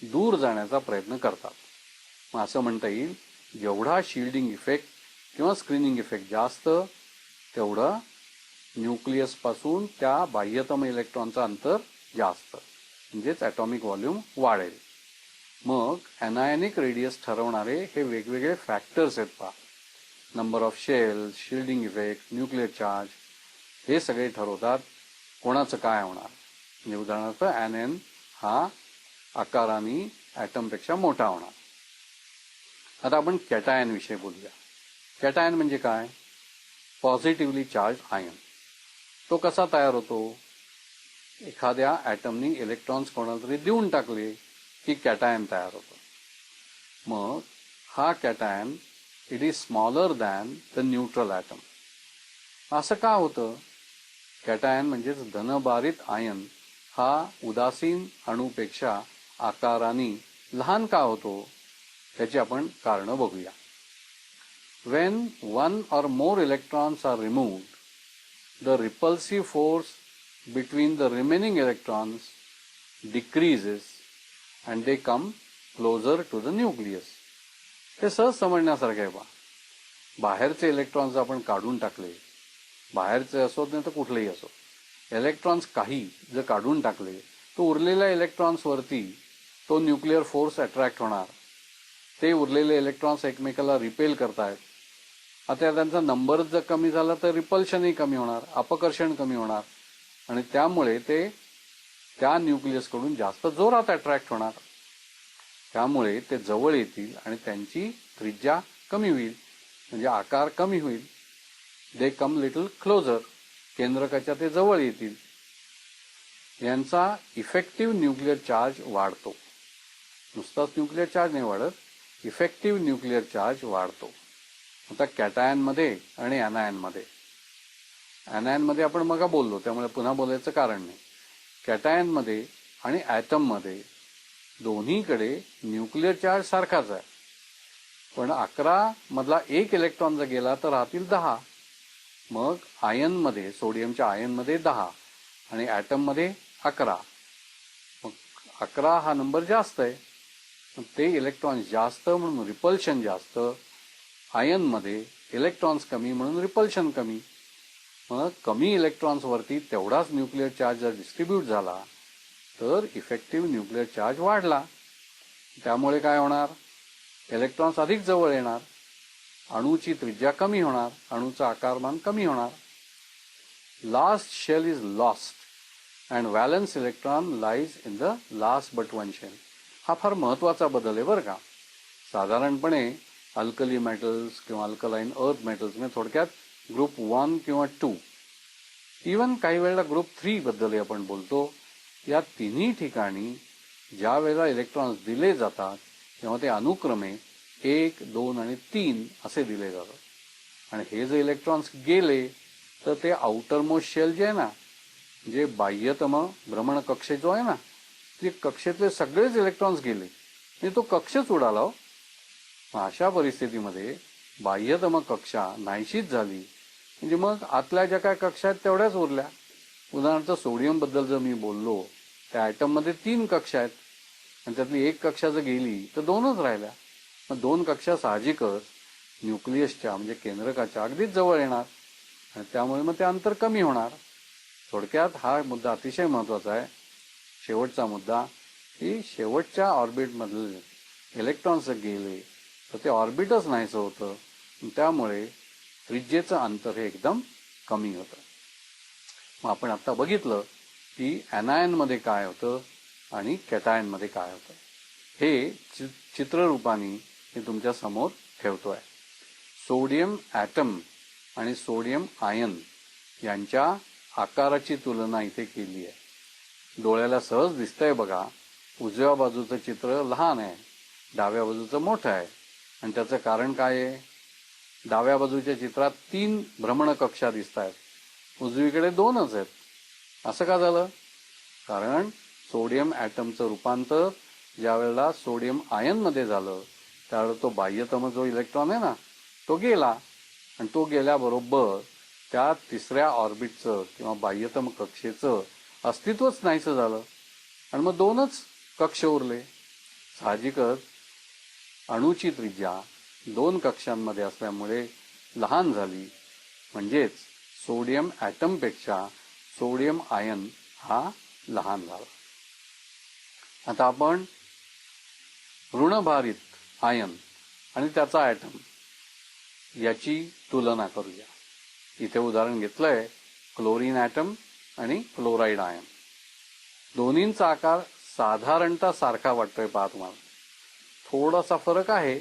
दूर जाण्याचा प्रयत्न करतात. मग असं म्हणता येईल, जेवढा शिल्डिंग इफेक्ट किंवा स्क्रीनिंग इफेक्ट जास्त तेवढं न्यूक्लियसपासून त्या बाह्यतम इलेक्ट्रॉनचं अंतर जास्त, म्हणजेच ॲटॉमिक व्हॉल्यूम वाढेल. मग ॲनायनिक रेडियस ठरवणारे हे वेगवेगळे फॅक्टर्स आहेत पहा. Number of shells, shielding effect, nuclear charge, हे सगळे ठरवतात कोणाचं काय होणार. म्हणजे उदाहरणार्थ ॲनएन हा आकाराने ॲटमपेक्षा मोठा होणार. आता आपण कॅटायन विषयी बोलूया. कॅटायन म्हणजे काय? Positively charge ion. तो कसा तयार होतो? एखाद्या ॲटमनी इलेक्ट्रॉन्स कोणाला तरी देऊन टाकले की कॅटायन तयार होतं. मग हा cation it is smaller than the neutral atom. असं का होतं? कॅटायन म्हणजेच धनभारित आयन हा उदासीन अणूपेक्षा आकाराने लहान का होतो? त्याची आपण कारणं बघूया. When one or more electrons are removed, the repulsive force between the remaining electrons decreases and they come closer to the nucleus. हे सहज समजण्यासारखं आहे बा. बाहेरचे इलेक्ट्रॉन्स आपण काढून टाकले, बाहेरचे असोत नाही तर कुठलेही असो, इलेक्ट्रॉन्स काही जर काढून टाकले तर उरलेल्या इलेक्ट्रॉन्सवरती तो न्यूक्लिअर फोर्स अट्रॅक्ट होणार. ते उरलेले इलेक्ट्रॉन्स एकमेकाला रिपेल करतायत. आता त्यांचा नंबरच जर कमी झाला तर रिपल्शनही कमी होणार, अपकर्षण कमी होणार, आणि त्यामुळे ते त्या न्यूक्लियसकडून जास्त जोरात अट्रॅक्ट होणार. त्यामुळे ते जवळ येतील आणि त्यांची त्रिज्या कमी होईल, म्हणजे आकार कमी होईल. दे कम लिटल क्लोजर, केंद्रकाच्या ते जवळ येतील. यांचा इफेक्टिव्ह न्यूक्लिअर चार्ज वाढतो. नुसताच न्यूक्लिअर चार्ज नाही वाढत, इफेक्टिव्ह न्यूक्लिअर चार्ज वाढतो. आता कॅटायनमध्ये आणि ॲनायनमध्ये, ॲनायनमध्ये आपण मग बोललो त्यामुळे पुन्हा बोलायचं कारण नाही. कॅटायनमध्ये आणि ॲटममध्ये दोन्हीकडे न्यूक्लिअर चार्ज सारखाच आहे, पण 11 मधला एक इलेक्ट्रॉन जर गेला तर राहतील 10. मग आयनमध्ये, सोडियमच्या आयनमध्ये 10 आणि ॲटममध्ये 11. मग 11 हा नंबर जास्त आहे. ते इलेक्ट्रॉन्स जास्त म्हणून रिपल्शन जास्त, आयनमध्ये इलेक्ट्रॉन्स कमी म्हणून रिपल्शन कमी. मग कमी इलेक्ट्रॉन्सवरती तेवढाच न्यूक्लिअर चार्ज जर डिस्ट्रीब्यूट झाला तर इफेक्टिव्ह न्यूक्लिअर चार्ज वाढला. त्यामुळे काय होणार? इलेक्ट्रॉन्स अधिक जवळ येणार, अणूची त्रिज्या कमी होणार, अणूचा आकारमान कमी होणार. Last shell is lost and valence electron lies in the last but one shell. हा फार महत्वाचा बदल आहे बरं का. साधारणपणे अल्कली मेटल्स किंवा अल्कलाईन अर्थ मेटल्स म्हणजे थोडक्यात ग्रुप 1 किंवा 2, इवन काही वेळेला ग्रुप 3 बद्दलही आपण बोलतो. या तिन्ही ठिकाणी ज्या वेळेला इलेक्ट्रॉन्स दिले जातात तेव्हा ते अनुक्रमे 1, 2 आणि 3 असे दिले जातात. आणि हे जे इलेक्ट्रॉन्स गेले तर ते आउटर मोस्ट शेल जे आहे ना, जे बाह्यतम भ्रमण कक्ष जो आहे ना, ते कक्षेतले सगळेच इलेक्ट्रॉन्स गेले आणि तो कक्षच उडाला. अशा परिस्थितीमध्ये बाह्यतम कक्षा नाहीशीच झाली म्हणजे मग आतल्या ज्या काय कक्षा आहेत तेवढ्याच उरल्या. उदाहरणार्थ सोडियम बद्दल जर मी बोललो, त्या ॲटममध्ये 3 कक्षा आहेत आणि त्यातली एक कक्षा जर गेली तर 2च राहिल्या. मग 2 कक्षा साहजिकच न्यूक्लियसच्या म्हणजे केंद्रकाच्या अगदीच जवळ येणार आणि त्यामुळे मग ते अंतर कमी होणार. थोडक्यात हा मुद्दा अतिशय महत्त्वाचा आहे. शेवटचा मुद्दा की शेवटच्या ऑर्बिटमधले इलेक्ट्रॉन्स गेले तर ते ऑर्बिटच नाहीसं होतं. त्यामुळे त्रिज्येचं अंतर हे एकदम कमी होतं. मग आपण आता बघितलं की ॲनायनमध्ये काय होतं आणि कॅटायनमध्ये काय होतं. हे चित्ररूपाने मी तुमच्या समोर ठेवतोय. सोडियम ॲटम आणि सोडियम आयन यांच्या आकाराची तुलना इथे केली आहे. डोळ्याला सहज दिसतंय बघा. उजव्या बाजूचं चित्र लहान आहे, डाव्या बाजूचं मोठं आहे. आणि त्याचं कारण काय आहे? डाव्या बाजूच्या चित्रात 3 भ्रमणकक्षा दिसत आहेत, उजवीकडे 2च आहेत. असं का झालं? कारण सोडियम ॲटमचं रूपांतर ज्या वेळेला सोडियम आयनमध्ये झालं त्यावेळेला तो बाह्यतम जो इलेक्ट्रॉन आहे ना तो गेला आणि तो गेल्याबरोबर त्या तिसऱ्या ऑर्बिटचं किंवा बाह्यतम कक्षेचं अस्तित्वच नाहीसं झालं आणि मग 2च कक्ष उरले. साहजिकच अणूची त्रिज्या 2 कक्षांमध्ये असल्यामुळे लहान झाली. म्हणजेच सोडियम ॲटमपेक्षा सोडियम आयन हा लहान झाला. आता आपण ऋणभारित आयन आणि त्याचा ॲटम याची तुलना करूया. इथे उदाहरण घेतलंय क्लोरीन ॲटम आणि क्लोराईड आयन. दोन्हींचा आकार साधारणतः सारखा वाटतोय पहा तुम्हाला. थोडासा फरक आहे,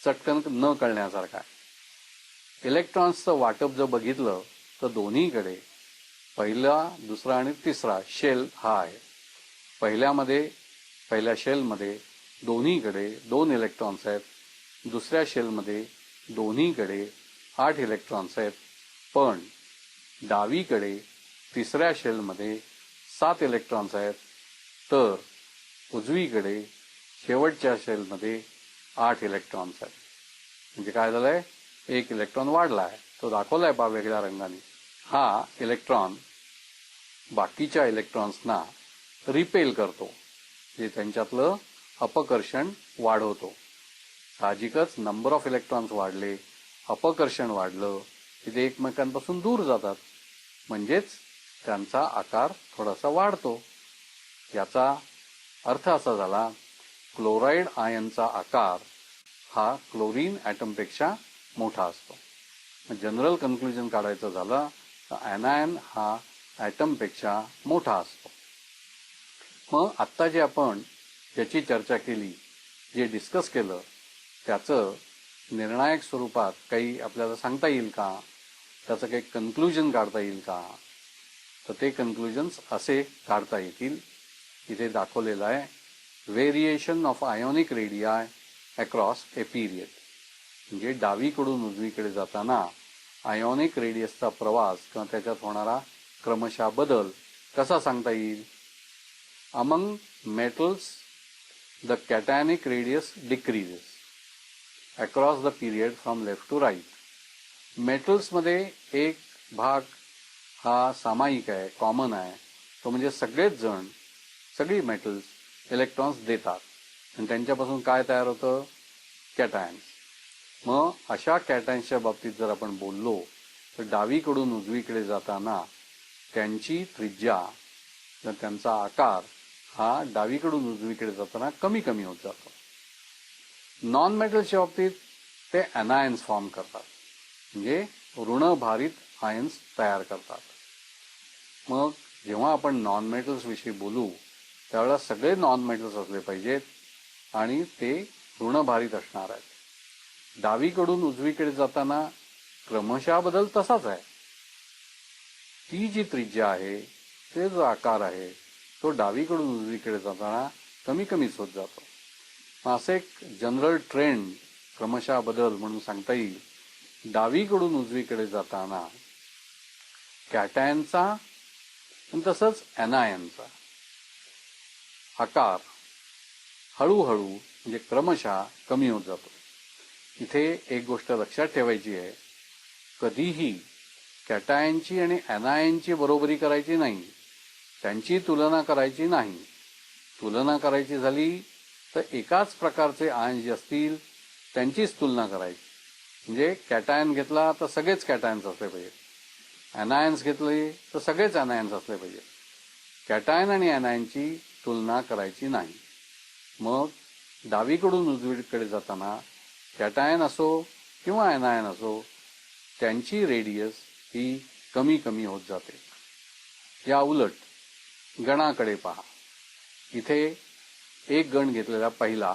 चटकन न कळण्यासारखा. इलेक्ट्रॉन्सचं वाटप जर बघितलं तर दोन्हीकडे पहिला, दुसरा आणि तिसरा शेल हा आहे. पहिल्या शेलमध्ये दोन्हीकडे 2 इलेक्ट्रॉन्स आहेत. दुसऱ्या शेलमध्ये दोन्हीकडे 8 इलेक्ट्रॉन्स आहेत. पण डावीकडे तिसऱ्या शेलमध्ये 7 इलेक्ट्रॉन्स आहेत. तर उजवीकडे शेवटच्या शेलमध्ये 8 इलेक्ट्रॉन्स आहेत. म्हणजे काय झालंय? 1 इलेक्ट्रॉन वाढलाय. तो दाखवलाय पहा वेगळ्या रंगाने. हा इलेक्ट्रॉन बाकीच्या इलेक्ट्रॉन्सना रिपेल करतो, जे त्यांच्यातलं अपकर्षण वाढवतो. साहजिकच नंबर ऑफ इलेक्ट्रॉन्स वाढले, अपकर्षण वाढलं की ते एकमेकांपासून दूर जातात. म्हणजेच त्यांचा आकार थोडासा वाढतो. याचा अर्थ असा झाला क्लोराईड आयनचा आकार हा क्लोरीन ॲटमपेक्षा मोठा असतो. जनरल कन्क्लुजन काढायचं झालं तर ॲनायन हा ॲटमपेक्षा मोठा असतो. मग आत्ता जे आपण ज्याची चर्चा केली, जे डिस्कस केलं, त्याचं निर्णायक स्वरूपात काही आपल्याला सांगता येईल का? त्याचं काही कन्क्लुजन काढता येईल का? तर ते कन्क्लुजन्स असे काढता येतील. इथे दाखवलेलं आहे variation of ionic radii across a period. म्हणजे डावीकडून उजवीकडे जाताना आयोनिक रेडियसचा प्रवास किंवा त्याच्यात होणारा क्रमशः बदल कसा सांगता येईल? Among metals the cationic radius decreases across the period from left to right. मेटल्समध्ये एक भाग हा सामायिक आहे, कॉमन आहे. तो म्हणजे सगळेच जण, सगळी मेटल्स इलेक्ट्रॉन्स देतात आणि त्यांच्यापासून काय तयार होतं? कॅटायन्स. मग अशा कॅटायन्सच्या बाबतीत जर आपण बोललो तर डावीकडून उजवीकडे जाताना त्यांची त्रिज्या, त्यांचा आकार हा डावीकडून उजवीकडे जाताना कमी कमी होत जातो. नॉन मेटल्सच्या बाबतीत ते ॲनायन्स फॉर्म करतात, म्हणजे ऋणभारित आयन्स तयार करतात. मग जेव्हा आपण नॉन मेटल्स विषयी बोलू त्यावेळेला सगळे नॉन मेटल्स असले पाहिजेत आणि ते ऋणभारित असणार आहेत. डावीकडून उजवीकडे जाताना क्रमशः बदल तसाच आहे. ती जी त्रिज्या आहे, ते जो आकार आहे तो डावीकडून उजवीकडे जाताना कमी कमीच होत जातो. असे एक जनरल ट्रेंड क्रमशः बदल म्हणून सांगता येईल. डावीकडून उजवीकडे जाताना कॅटायनचा आणि तसंच ॲनायनचा आकार हळूहळू म्हणजे क्रमशः कमी होत जातो. इथे एक गोष्ट लक्षात ठेवायची आहे, कधीही कॅटायनची आणि ॲनायनची बरोबरी करायची नाही, त्यांची तुलना करायची नाही. तुलना करायची झाली तर एकाच प्रकारचे आयन जे असतील त्यांचीच तुलना करायची. म्हणजे कॅटायन घेतला तर सगळेच कॅटायन्स असले पाहिजे, ॲनायन्स घेतले तर सगळेच ॲनायन्स असले पाहिजे. कॅटायन आणि ॲनायनची तुलना करायची नाही. मग डावीकडून उजवीकडे जाताना कॅटायन असो किंवा ॲनायन असो, त्यांची रेडियस ही कमी कमी होत जाते. या उलट गणाकडे पहा. इथे एक गण घेतलेला पहिला,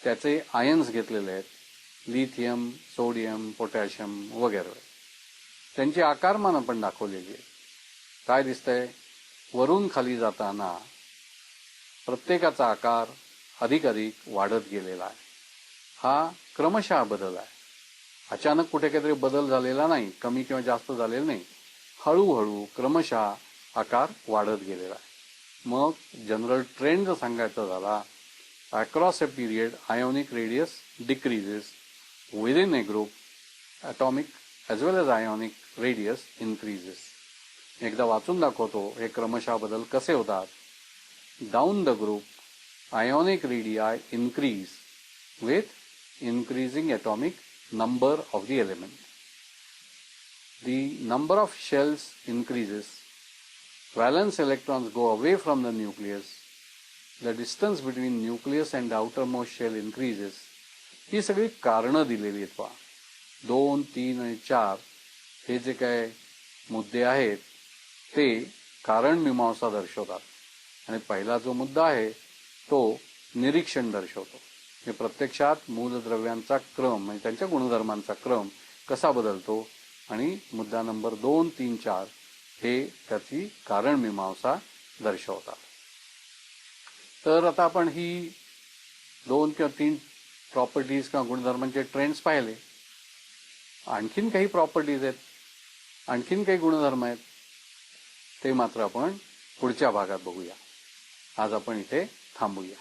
त्याचे आयन्स घेतलेले आहेत, लिथियम, सोडियम, पोटॅशियम वगैरे. त्यांची आकारमान आपण दाखवलेली आहे. काय दिसतंय? वरून खाली जाताना प्रत्येकाचा आकार अधिक वाढत गेलेला आहे. हा क्रमशः बदल आहे. अचानक कुठे काहीतरी बदल झालेला नाही, कमी किंवा जास्त झालेला नाही. हळूहळू क्रमशः आकार वाढत गेलेला आहे. मग जनरल ट्रेंड जर सांगायचा झाला, across a period ionic radius decreases, within a group atomic as well as ionic radius increases. एकदा वाचून दाखवतो हे क्रमशः बदल कसे होतात. Down the group ionic radii increase with increasing atomic number of the element. The number of shells increases, valence electrons go away from the nucleus, the distance between nucleus and the outermost shell increases. ही सगळी कारणं दिलेली आहेत. पहा, 2, 3 आणि 4 हे जे काय मुद्दे आहेत ते कारण मीमांसा दर्शवतात. आणि पहिला जो मुद्दा आहे तो निरीक्षण दर्शवतो. हे प्रत्यक्षात मूलद्रव्यांचा क्रम म्हणजे त्यांच्या गुणधर्मांचा क्रम कसा बदलतो. आणि मुद्दा नंबर 2, 3, 4 हे त्याची कारण मीमांसा दर्शवतात. तर आता आपण ही 2 किंवा 3 प्रॉपर्टीज किंवा गुणधर्मांचे ट्रेंड्स पाहिले. आणखीन काही प्रॉपर्टीज आहेत, आणखीन काही गुणधर्म आहेत, ते मात्र आपण पुढच्या भागात बघूया. आज आपण इथे थांबूया.